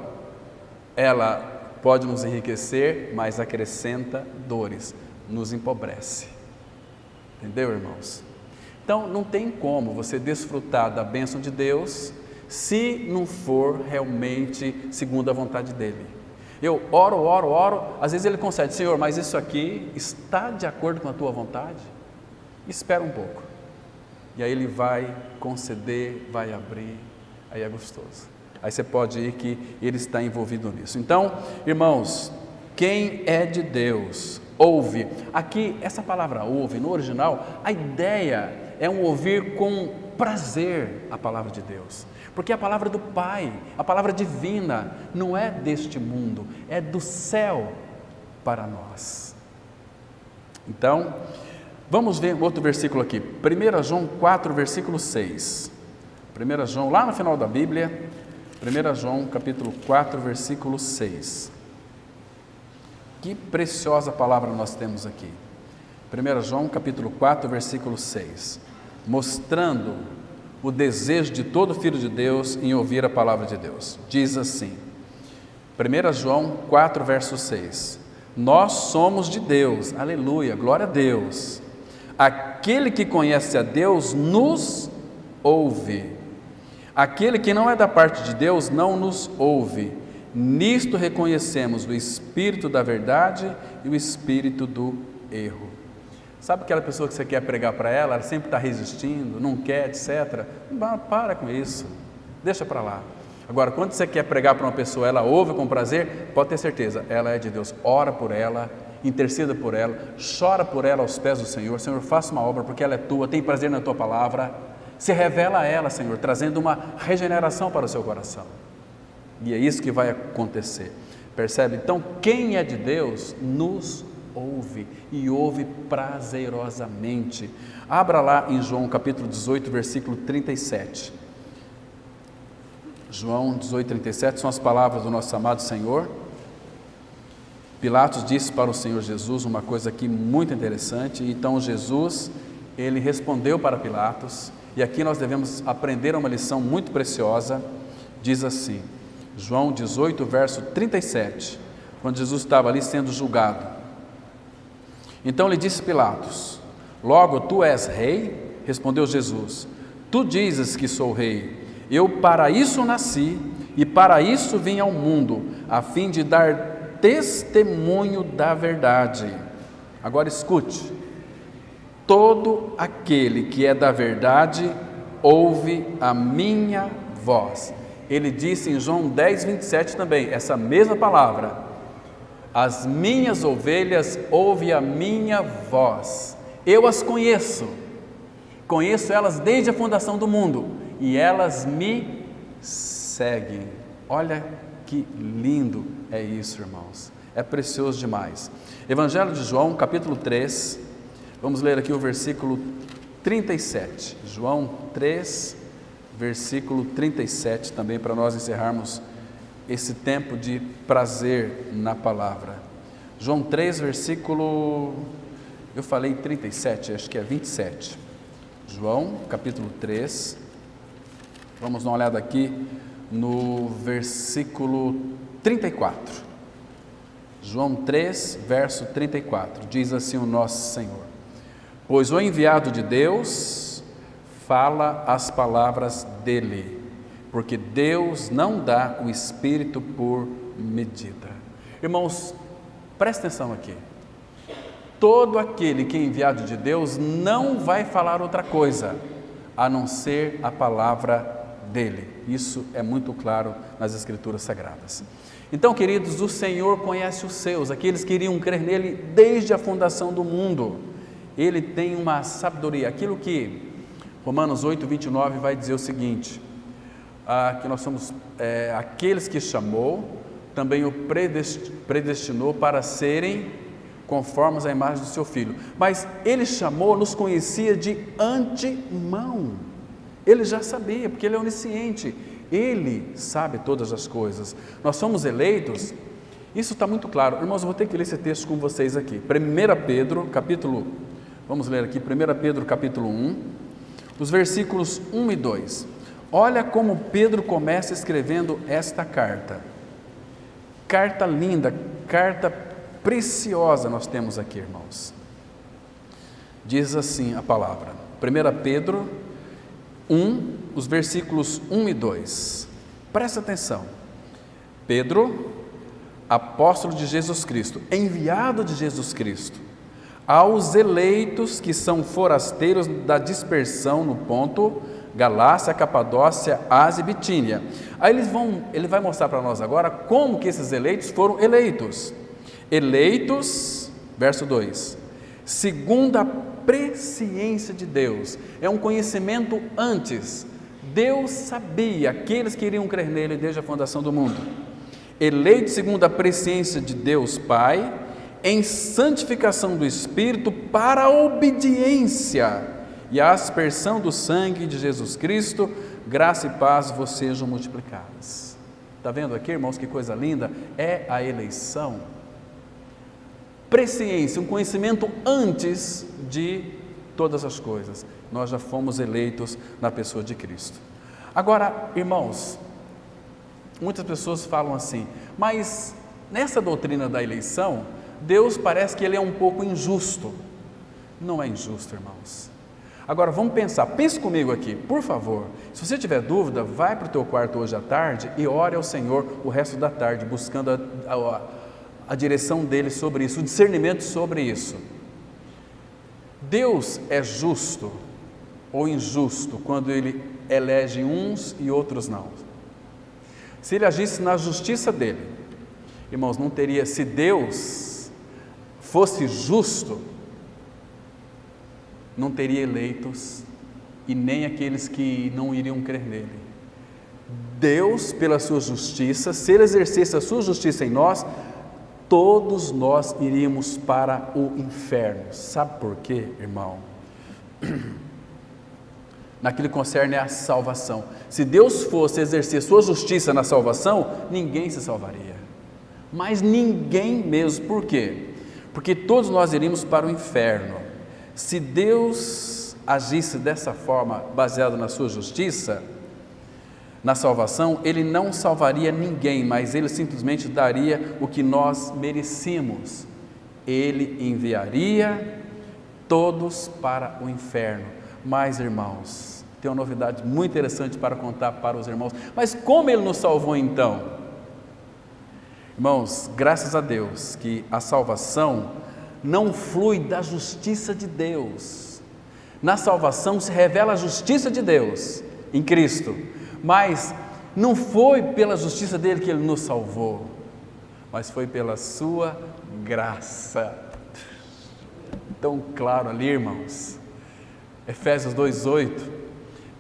ela pode nos enriquecer, mas acrescenta dores, nos empobrece. Entendeu, irmãos? Então, não tem como você desfrutar da bênção de Deus se não for realmente segundo a vontade dEle. Eu oro, às vezes Ele concede, Senhor, mas isso aqui está de acordo com a Tua vontade? Espera um pouco. E aí Ele vai conceder, vai abrir, aí é gostoso. Aí você pode ir que Ele está envolvido nisso. Então, irmãos, quem é de Deus, ouve. Aqui, essa palavra ouve, no original, a ideia é um ouvir com prazer a palavra de Deus. Porque a palavra do Pai, a palavra divina, não é deste mundo, é do céu para nós. Então, vamos ver outro versículo aqui, 1 João 4, versículo 6. 1 João, lá no final da Bíblia, 1 João capítulo 4, versículo 6. Que preciosa palavra nós temos aqui. 1 João capítulo 4, versículo 6. Mostrando o desejo de todo filho de Deus em ouvir a palavra de Deus. Diz assim, 1 João 4, verso 6. Nós somos de Deus, aleluia, glória a Deus. Aquele que conhece a Deus nos ouve. Aquele que não é da parte de Deus não nos ouve. Nisto reconhecemos o espírito da verdade e o espírito do erro. Sabe aquela pessoa que você quer pregar para ela, ela sempre está resistindo, não quer, etc. Para com isso, deixa para lá. Agora, quando você quer pregar para uma pessoa, ela ouve com prazer, pode ter certeza, ela é de Deus. Ora por ela, interceda por ela, chora por ela aos pés do Senhor. Senhor, faça uma obra porque ela é tua, tem prazer na tua palavra. Se revela a ela, Senhor, trazendo uma regeneração para o seu coração. E é isso que vai acontecer. Percebe? Então, quem é de Deus, nos ouve e ouve prazerosamente. Abra lá em João capítulo 18, versículo 37. João 18, 37 são as palavras do nosso amado Senhor. Pilatos disse para o Senhor Jesus uma coisa aqui muito interessante. Então Jesus, ele respondeu para Pilatos, e aqui nós devemos aprender uma lição muito preciosa. Diz assim, João 18, verso 37, quando Jesus estava ali sendo julgado. Então lhe disse Pilatos, logo tu és rei? Respondeu Jesus, tu dizes que sou rei. Eu para isso nasci e para isso vim ao mundo, a fim de dar testemunho da verdade. Agora escute, todo aquele que é da verdade ouve a minha voz. Ele disse em João 10, 27 também, essa mesma palavra: as minhas ovelhas ouvem a minha voz. Eu as conheço elas desde a fundação do mundo, e elas me seguem. Olha que lindo é isso, irmãos, é precioso demais. Evangelho de João, capítulo 3, vamos ler aqui o versículo 37, João 3, versículo 37, também para nós encerrarmos esse tempo de prazer na palavra. João 3, versículo, eu falei 37, acho que é 27. João, capítulo 3, vamos dar uma olhada aqui no versículo 34. João 3, verso 34, diz assim o nosso Senhor: pois o enviado de Deus fala as palavras dele, porque Deus não dá o Espírito por medida. Irmãos, presta atenção aqui. Todo aquele que é enviado de Deus não vai falar outra coisa a não ser a palavra dele. Isso é muito claro nas Escrituras Sagradas. Então, queridos, o Senhor conhece os seus, aqueles que iriam crer nele desde a fundação do mundo. Ele tem uma sabedoria, aquilo que Romanos 8, 29 vai dizer o seguinte: que nós somos aqueles que chamou, também o predestinou para serem conformes à imagem do seu Filho. Mas ele chamou, nos conhecia de antemão. Ele já sabia, porque ele é onisciente. Ele sabe todas as coisas. Nós somos eleitos, isso está muito claro. Irmãos, eu vou ter que ler esse texto com vocês aqui. 1 Pedro, capítulo, vamos ler aqui, 1 Pedro, capítulo 1, os versículos 1 e 2. Olha como Pedro começa escrevendo esta carta. Carta linda, carta preciosa nós temos aqui, irmãos. Diz assim a palavra, 1 Pedro 1, os versículos 1 e 2. Presta atenção. Pedro, apóstolo de Jesus Cristo, enviado de Jesus Cristo, aos eleitos que são forasteiros da dispersão no Ponto, Galácia, Capadócia, Ásia e Bitínia. Aí ele vai mostrar para nós agora como que esses eleitos foram eleitos. Eleitos, verso 2, segundo a presciência de Deus, é um conhecimento antes. Deus sabia aqueles que iriam crer nele desde a fundação do mundo. Eleitos segundo a presciência de Deus Pai, em santificação do Espírito para a obediência e a aspersão do sangue de Jesus Cristo, graça e paz vos sejam multiplicadas. Está vendo aqui, irmãos, que coisa linda? É a eleição. Presciência, um conhecimento antes de todas as coisas. Nós já fomos eleitos na pessoa de Cristo. Agora, irmãos, muitas pessoas falam assim, mas nessa doutrina da eleição, Deus parece que ele é um pouco injusto. Não é injusto, irmãos. Agora vamos pensar, pense comigo aqui, por favor. Se você tiver dúvida, vai para o teu quarto hoje à tarde e ore ao Senhor o resto da tarde, buscando a direção dele sobre isso, o discernimento sobre isso. Deus é justo ou injusto quando ele elege uns e outros não? Se ele agisse na justiça dele, irmãos, não teria, se Deus fosse justo, não teria eleitos e nem aqueles que não iriam crer nele. Deus, pela sua justiça, se ele exercesse a sua justiça em nós, todos nós iríamos para o inferno. Sabe por quê, irmão? Naquilo que concerne a salvação. Se Deus fosse exercer sua justiça na salvação, ninguém se salvaria. Mas ninguém mesmo. Por quê? Porque todos nós iríamos para o inferno. Se Deus agisse dessa forma, baseado na sua justiça, na salvação, ele não salvaria ninguém, mas ele simplesmente daria o que nós merecíamos. Ele enviaria todos para o inferno. Mas, irmãos, tem uma novidade muito interessante para contar para os irmãos. Mas como ele nos salvou então? Irmãos, graças a Deus que a salvação não flui da justiça de Deus, Na salvação se revela a justiça de Deus em Cristo, mas não foi pela justiça dele que ele nos salvou, mas foi pela sua graça. Tão claro ali, irmãos. Efésios 2:8,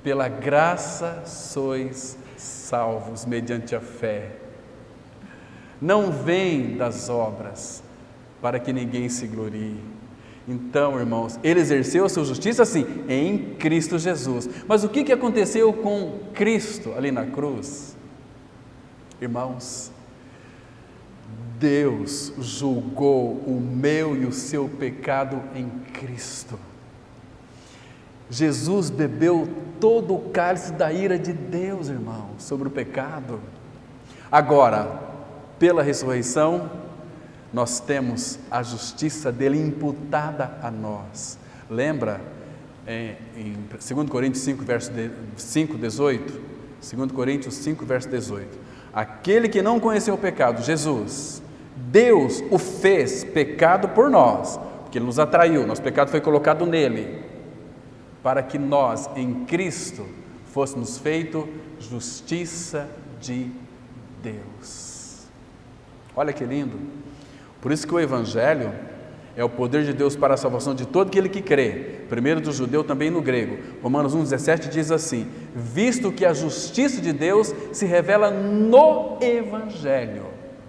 pela graça sois salvos mediante a fé. Não vem das obras, para que ninguém se glorie. Então, irmãos, ele exerceu a sua justiça assim, em Cristo Jesus. Mas o que aconteceu com Cristo ali na cruz? Irmãos, Deus julgou o meu e o seu pecado em Cristo. Jesus bebeu todo o cálice da ira de Deus, irmão, sobre o pecado. Agora, pela ressurreição, nós temos a justiça dele imputada a nós. Lembra em 2 Coríntios 5, verso 18? 2 Coríntios 5, verso 18. Aquele que não conheceu o pecado, Jesus, Deus o fez pecado por nós, porque ele nos atraiu, nosso pecado foi colocado nele, para que nós, em Cristo, fôssemos feitos justiça de Deus. Olha que lindo! Por isso que o Evangelho é o poder de Deus para a salvação de todo aquele que crê, primeiro do judeu, também no grego. Romanos 1,17 diz assim: visto que a justiça de Deus se revela no Evangelho,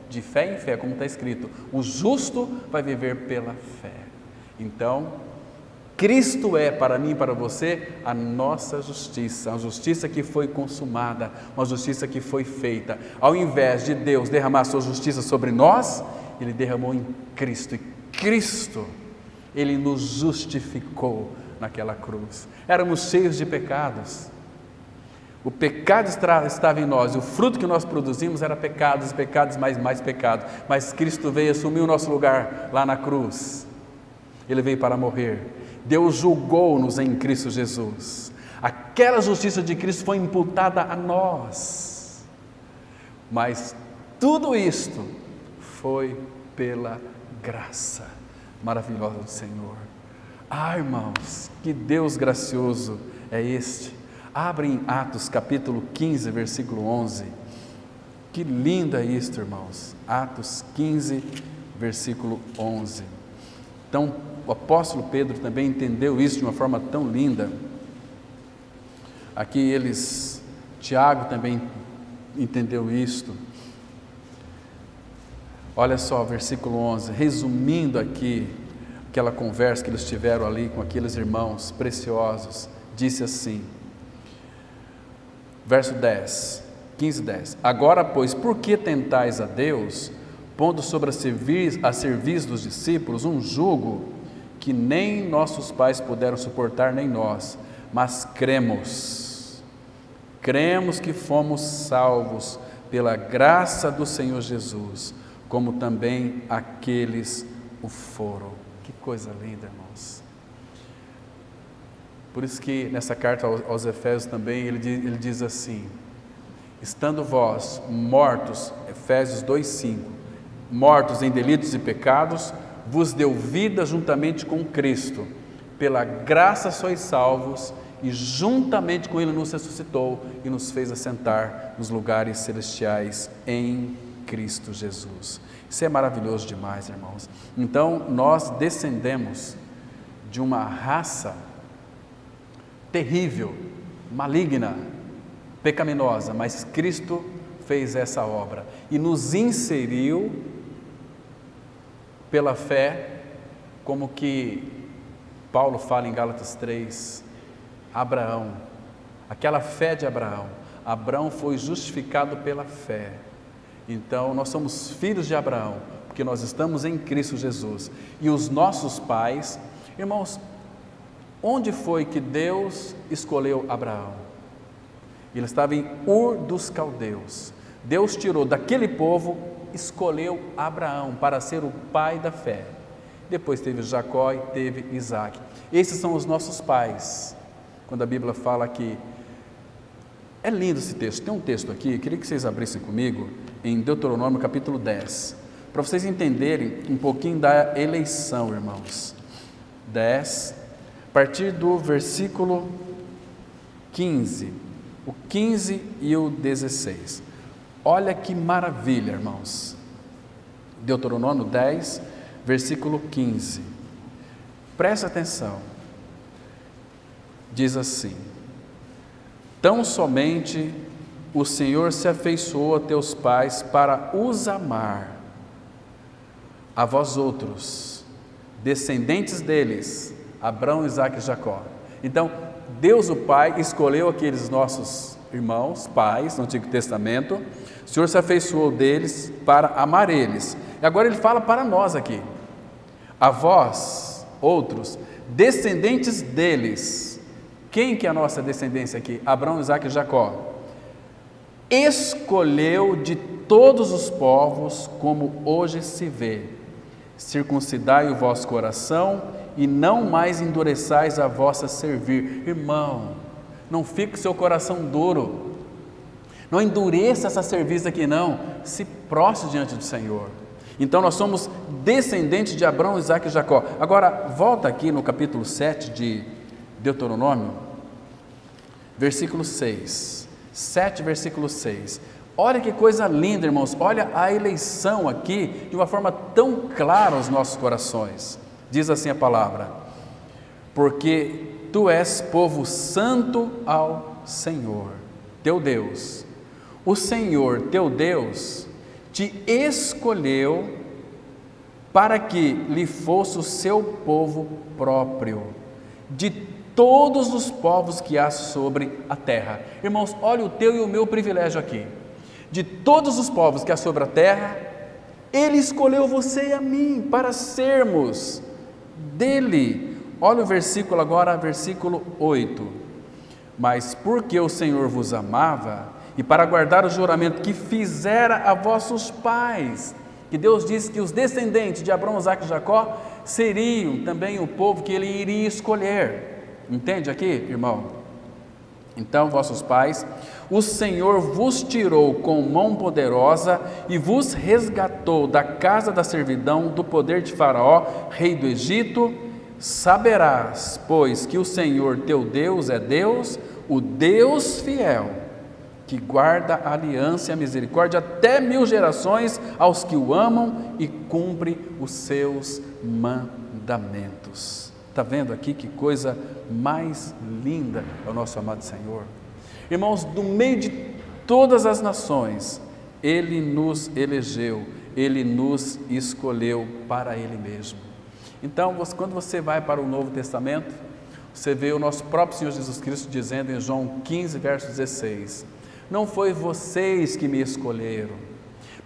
de fé em fé, como está escrito, o justo vai viver pela fé. Então, Cristo é para mim e para você a nossa justiça, a justiça que foi consumada, uma justiça que foi feita. Ao invés de Deus derramar a sua justiça sobre nós, Ele derramou em Cristo, e Cristo, Ele nos justificou naquela cruz. Éramos cheios de pecados, o pecado estava em nós, e o fruto que nós produzimos era pecados, pecados, mais pecados, mas Cristo veio assumir o nosso lugar lá na cruz. Ele veio para morrer. Deus julgou-nos em Cristo Jesus. Aquela justiça de Cristo foi imputada a nós, mas tudo isto foi pela graça maravilhosa do Senhor. Irmãos, que Deus gracioso é este. Abre em Atos capítulo 15, versículo 11. Que lindo é isto, irmãos. Atos 15, versículo 11. Então, o apóstolo Pedro também entendeu isso de uma forma tão linda. Aqui Tiago também entendeu isto. Olha só, versículo 11, resumindo aqui aquela conversa que eles tiveram ali com aqueles irmãos preciosos, disse assim, verso 10, 15, 10, agora, pois, por que tentais a Deus, pondo sobre a serviço dos discípulos um jugo que nem nossos pais puderam suportar, nem nós, mas cremos que fomos salvos pela graça do Senhor Jesus, como também aqueles o foram. Que coisa linda, irmãos. Por isso que nessa carta aos Efésios também ele diz assim, estando vós mortos, Efésios 2,5, mortos em delitos e pecados, vos deu vida juntamente com Cristo, pela graça sois salvos, e juntamente com Ele nos ressuscitou e nos fez assentar nos lugares celestiais em Cristo Jesus. Isso é maravilhoso demais, irmãos. Então, nós descendemos de uma raça terrível, maligna, pecaminosa, mas Cristo fez essa obra e nos inseriu pela fé, como que Paulo fala em Gálatas 3, Abraão, aquela fé de Abraão, Abraão foi justificado pela fé. Então nós somos filhos de Abraão, porque nós estamos em Cristo Jesus. E os nossos pais, irmãos, onde foi que Deus escolheu Abraão? Ele estava em Ur dos Caldeus. Deus tirou daquele povo, escolheu Abraão para ser o pai da fé. Depois teve Jacó e teve Isaac. Esses são os nossos pais. Quando a Bíblia fala que é lindo esse texto. Tem um texto aqui, queria que vocês abrissem comigo, em Deuteronômio capítulo 10, para vocês entenderem um pouquinho da eleição, irmãos. 10, partir do versículo 15, o 15 e o 16. Olha que maravilha, irmãos. Deuteronômio 10, versículo 15. Presta atenção. Diz assim: tão somente o Senhor se afeiçoou a teus pais para os amar, a vós outros, descendentes deles, Abraão, Isaque e Jacó. Então, Deus o Pai escolheu aqueles nossos irmãos, pais, no Antigo Testamento. O Senhor se afeiçoou deles para amar eles. E agora ele fala para nós aqui: a vós, outros, descendentes deles. Quem que é a nossa descendência aqui? Abraão, Isaque e Jacó. Escolheu de todos os povos, como hoje se vê. Circuncidai o vosso coração e não mais endureçais a vossa servir. Irmão, não fique o seu coração duro. Não endureça essa serviço aqui não. Se prostre diante do Senhor. Então nós somos descendentes de Abraão, Isaque e Jacó. Agora, volta aqui no capítulo 7 de Deuteronômio, versículo 6. 7, versículo 6. Olha que coisa linda, irmãos. Olha a eleição aqui de uma forma tão clara aos nossos corações. Diz assim a palavra: porque tu és povo santo ao Senhor, teu Deus. O Senhor, teu Deus, te escolheu para que lhe fosse o seu povo próprio, de todos os povos que há sobre a terra. Irmãos, olha o teu e o meu privilégio aqui. De todos os povos que há sobre a terra, Ele escolheu você e a mim para sermos dele. Olha o versículo agora, versículo 8. Mas porque o Senhor vos amava, e para guardar o juramento que fizera a vossos pais, que Deus disse que os descendentes de Abraão, Isaque e Jacó seriam também o povo que Ele iria escolher. Entende aqui, irmão? Então, vossos pais, o Senhor vos tirou com mão poderosa e vos resgatou da casa da servidão, do poder de Faraó, rei do Egito. Saberás, pois, que o Senhor teu Deus é Deus, o Deus fiel, que guarda a aliança e a misericórdia até 1000 gerações aos que o amam e cumpre os seus mandamentos. Está vendo aqui que coisa mais linda é o nosso amado Senhor? Irmãos, do meio de todas as nações, Ele nos elegeu, Ele nos escolheu para Ele mesmo. Então, quando você vai para o Novo Testamento, você vê o nosso próprio Senhor Jesus Cristo dizendo em João 15, verso 16: não foi vocês que me escolheram,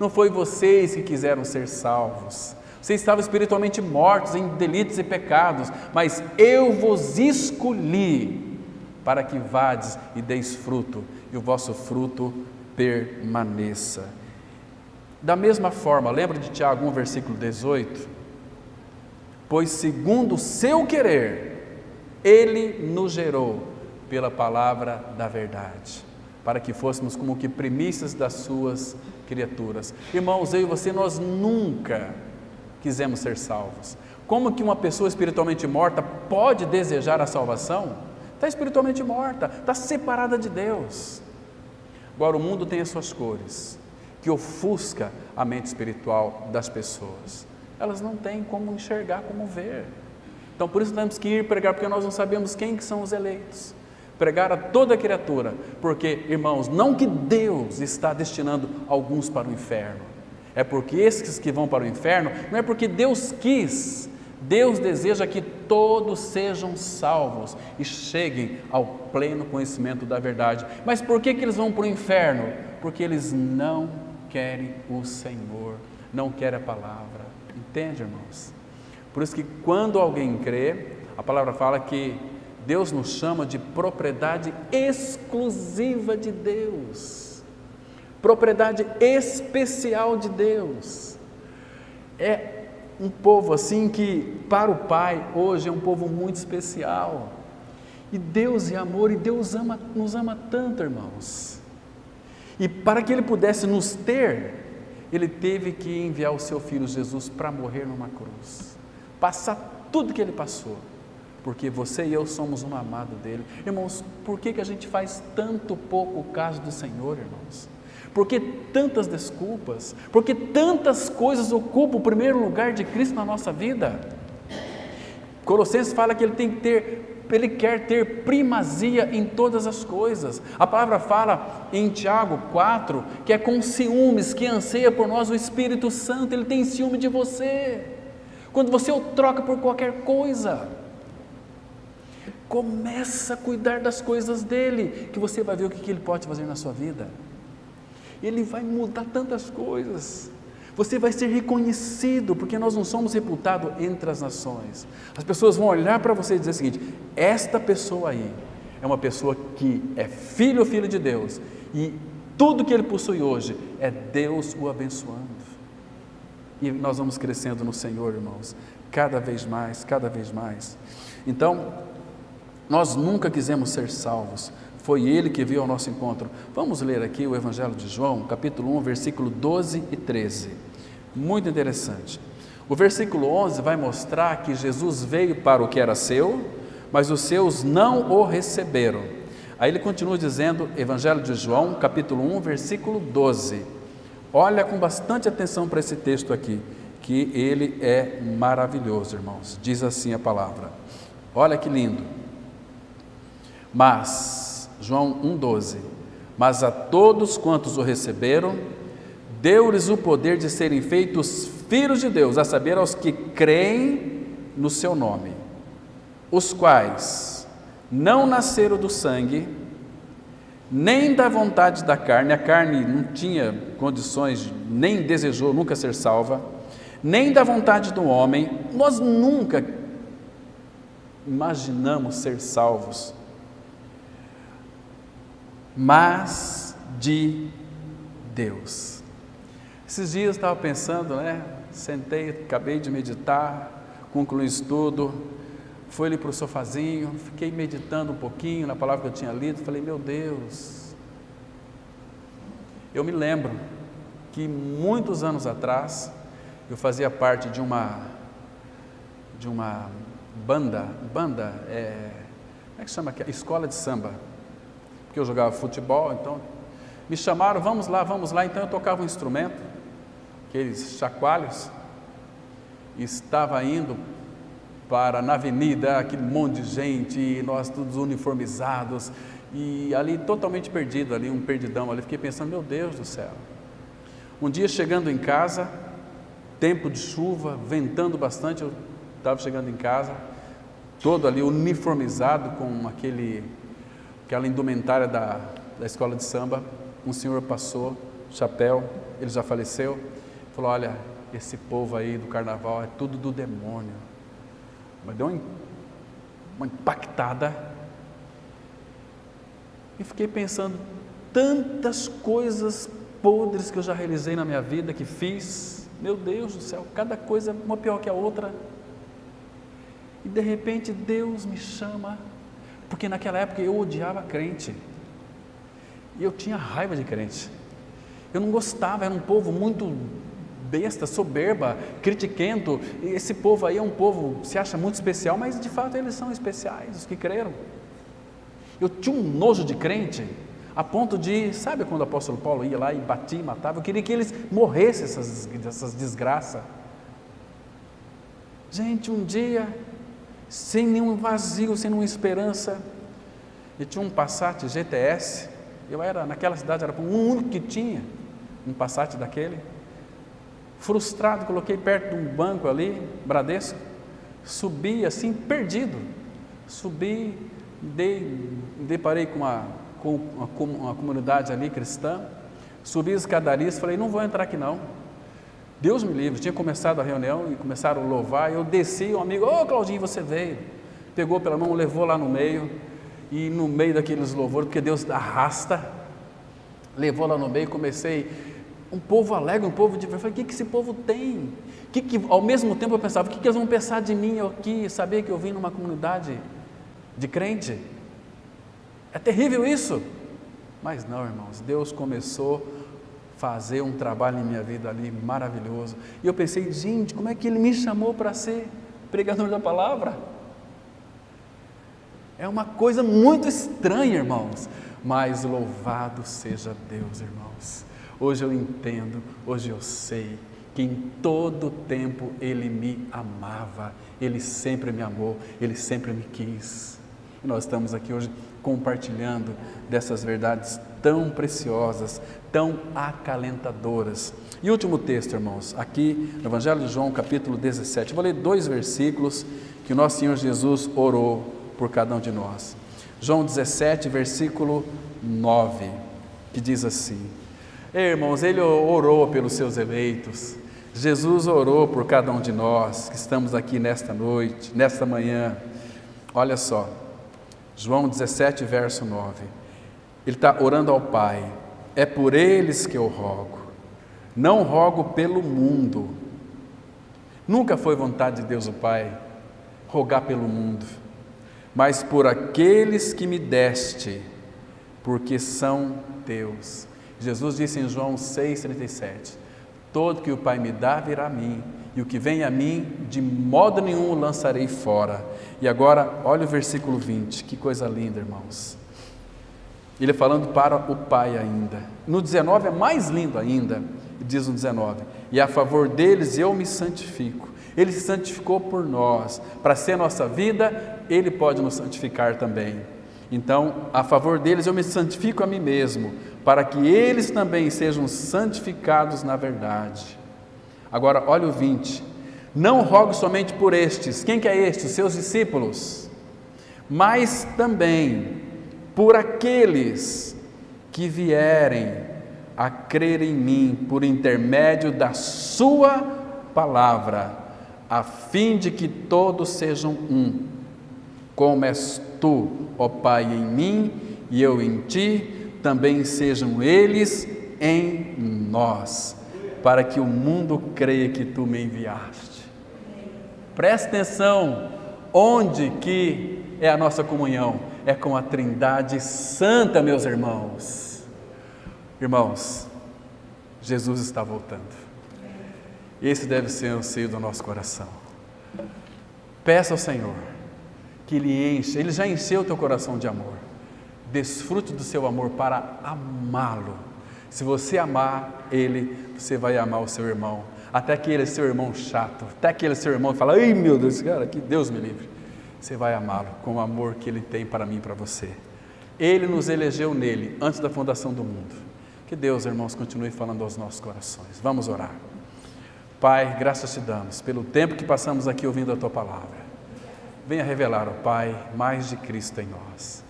não foi vocês que quiseram ser salvos, vocês estavam espiritualmente mortos em delitos e pecados, mas eu vos escolhi para que vades e deis fruto, e o vosso fruto permaneça. Da mesma forma, lembra de Tiago 1, versículo 18? Pois segundo o seu querer, Ele nos gerou pela palavra da verdade, para que fôssemos como que primícias das suas criaturas. Irmãos, eu e você, nós nunca quisemos ser salvos. Como que uma pessoa espiritualmente morta pode desejar a salvação? Está espiritualmente morta, está separada de Deus. Agora, o mundo tem as suas cores, que ofusca a mente espiritual das pessoas. Elas não têm como enxergar, como ver. Então, por isso temos que ir pregar, porque nós não sabemos quem que são os eleitos. Pregar a toda criatura, porque, irmãos, não que Deus está destinando alguns para o inferno, é porque esses que vão para o inferno, não é porque Deus quis, Deus deseja que todos sejam salvos e cheguem ao pleno conhecimento da verdade. Mas por que eles vão para o inferno? Porque eles não querem o Senhor, não querem a palavra. Entende, irmãos? Por isso que quando alguém crê, a palavra fala que Deus nos chama de propriedade exclusiva de Deus. Propriedade especial de Deus. É um povo assim que para o Pai hoje é um povo muito especial. E Deus é amor, e Deus nos ama tanto, irmãos. E para que Ele pudesse nos ter, Ele teve que enviar o seu Filho Jesus para morrer numa cruz, passar tudo que Ele passou, porque você e eu somos um amado dele. Irmãos, por que a gente faz tanto pouco caso do Senhor, irmãos? Por que tantas desculpas? Por que tantas coisas ocupam o primeiro lugar de Cristo na nossa vida? Colossenses fala que Ele quer ter primazia em todas as coisas. A palavra fala em Tiago 4, que é com ciúmes, que anseia por nós o Espírito Santo. Ele tem ciúme de você, quando você o troca por qualquer coisa. Começa a cuidar das coisas dele, que você vai ver o que ele pode fazer na sua vida. Ele vai mudar tantas coisas. Você vai ser reconhecido, porque nós não somos reputados entre as nações. As pessoas vão olhar para você e dizer o seguinte: esta pessoa aí é uma pessoa que é filho ou filha de Deus, e tudo que ele possui hoje é Deus o abençoando. E nós vamos crescendo no Senhor, irmãos, cada vez mais, cada vez mais. Então, nós nunca quisemos ser salvos, foi Ele que veio ao nosso encontro. Vamos ler aqui o Evangelho de João, capítulo 1, versículo 12 e 13, muito interessante. O versículo 11 vai mostrar que Jesus veio para o que era seu, mas os seus não o receberam. Aí ele continua dizendo, Evangelho de João, capítulo 1, versículo 12, olha com bastante atenção para esse texto aqui, que ele é maravilhoso, irmãos. Diz assim a palavra, olha que lindo. Mas, João 1,12, mas a todos quantos o receberam, deu-lhes o poder de serem feitos filhos de Deus, a saber, aos que creem no seu nome, os quais não nasceram do sangue, nem da vontade da carne, a carne não tinha condições, nem desejou nunca ser salva, nem da vontade do homem. Nós nunca imaginamos ser salvos, mas de Deus. Esses dias eu estava pensando, sentei, acabei de meditar, concluí o estudo, fui ali para o sofazinho, fiquei meditando um pouquinho na palavra que eu tinha lido, falei, meu Deus, eu me lembro que muitos anos atrás, eu fazia parte de uma banda, como é que chama aqui? Escola de samba, porque eu jogava futebol, então me chamaram, vamos lá, então eu tocava um instrumento, aqueles chacoalhos, e estava indo na avenida, aquele monte de gente, e nós todos uniformizados, e ali totalmente perdido, ali um perdidão, ali fiquei pensando, meu Deus do céu. Um dia chegando em casa, tempo de chuva, ventando bastante, eu estava chegando em casa, todo ali uniformizado com aquela indumentária da escola de samba. Um senhor passou, chapéu, ele já faleceu, falou, olha, esse povo aí do carnaval é tudo do demônio. Mas deu uma impactada, e fiquei pensando, tantas coisas podres que eu já realizei na minha vida, que fiz, meu Deus do céu, cada coisa uma pior que a outra, e de repente Deus me chama, porque naquela época eu odiava crente, e eu tinha raiva de crente, eu não gostava, era um povo muito besta, soberba, critiquento. Esse povo aí é um povo, se acha muito especial, mas de fato eles são especiais, os que creram. Eu tinha um nojo de crente, a ponto de, sabe quando o apóstolo Paulo ia lá e batia e matava, eu queria que eles morressem, essas desgraças. Gente, um dia, sem nenhum vazio, sem nenhuma esperança, eu tinha um Passat GTS, naquela cidade era o único que tinha um Passat daquele, frustrado, coloquei perto de um banco ali, Bradesco, subi assim, perdido, deparei com uma comunidade ali cristã, subi as escadarias, falei, não vou entrar aqui não, Deus me livre, tinha começado a reunião e começaram a louvar, eu desci, um amigo, Claudinho, você veio, pegou pela mão, levou lá no meio, e no meio daqueles louvores, porque Deus arrasta, levou lá no meio, comecei, um povo alegre, um povo diferente, eu falei, o que esse povo tem? Ao mesmo tempo eu pensava, o que eles vão pensar de mim aqui, saber que eu vim numa comunidade de crente? É terrível isso, mas não, irmãos, Deus começou a fazer um trabalho em minha vida ali, maravilhoso, e eu pensei, gente, como é que Ele me chamou para ser pregador da palavra? É uma coisa muito estranha, irmãos, mas louvado seja Deus, irmãos. Hoje eu entendo, hoje eu sei que em todo tempo Ele me amava, Ele sempre me amou, Ele sempre me quis. E nós estamos aqui hoje compartilhando dessas verdades tão preciosas, tão acalentadoras. E último texto, irmãos, aqui no Evangelho de João, capítulo 17. Eu vou ler 2 versículos que o nosso Senhor Jesus orou por cada um de nós. João 17, versículo 9, que diz assim: irmãos, Ele orou pelos seus eleitos, Jesus orou por cada um de nós que estamos aqui nesta noite, nesta manhã. Olha só, João 17, verso 9, Ele está orando ao Pai: é por eles que eu rogo, não rogo pelo mundo. Nunca foi vontade de Deus o Pai rogar pelo mundo, mas por aqueles que me deste, porque são teus. Jesus disse em João 6,37, todo que o Pai me dá virá a mim, e o que vem a mim, de modo nenhum o lançarei fora. E agora, olha o versículo 20, que coisa linda, irmãos. Ele falando para o Pai ainda. No 19 é mais lindo ainda, diz no 19, e a favor deles eu me santifico. Ele se santificou por nós, para ser a nossa vida, Ele pode nos santificar também. Então, a favor deles eu me santifico a mim mesmo, para que eles também sejam santificados na verdade. Agora, olha o 20, não rogo somente por estes. Quem que é estes? Seus discípulos. Mas também por aqueles que vierem a crer em mim, por intermédio da sua palavra, a fim de que todos sejam um, como és tu, ó Pai, em mim e eu em ti, também sejam eles em nós, para que o mundo creia que tu me enviaste. Presta atenção, onde que é a nossa comunhão? É com a Trindade Santa, meus irmãos. Irmãos, Jesus está voltando. Esse deve ser o anseio do nosso coração. Peça ao Senhor que Ele enche, Ele já encheu o teu coração de amor. Desfrute do seu amor para amá-lo. Se você amar Ele, você vai amar o seu irmão. Até aquele seu irmão chato, até aquele seu irmão que fala: ai meu Deus, cara, que Deus me livre. Você vai amá-lo com o amor que Ele tem para mim e para você. Ele nos elegeu nele antes da fundação do mundo. Que Deus, irmãos, continue falando aos nossos corações. Vamos orar. Pai, graças te damos pelo tempo que passamos aqui ouvindo a Tua Palavra. Venha revelar, ó Pai, mais de Cristo em nós.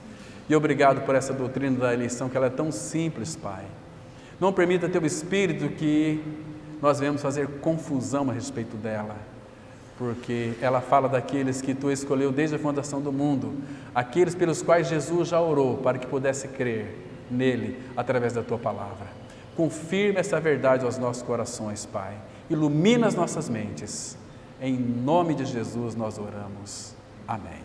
E obrigado por essa doutrina da eleição, que ela é tão simples, Pai. Não permita Teu Espírito que nós venhamos fazer confusão a respeito dela, porque ela fala daqueles que Tu escolheu desde a fundação do mundo, aqueles pelos quais Jesus já orou para que pudesse crer nele através da Tua Palavra. Confirme essa verdade aos nossos corações, Pai. Ilumina as nossas mentes. Em nome de Jesus nós oramos. Amém.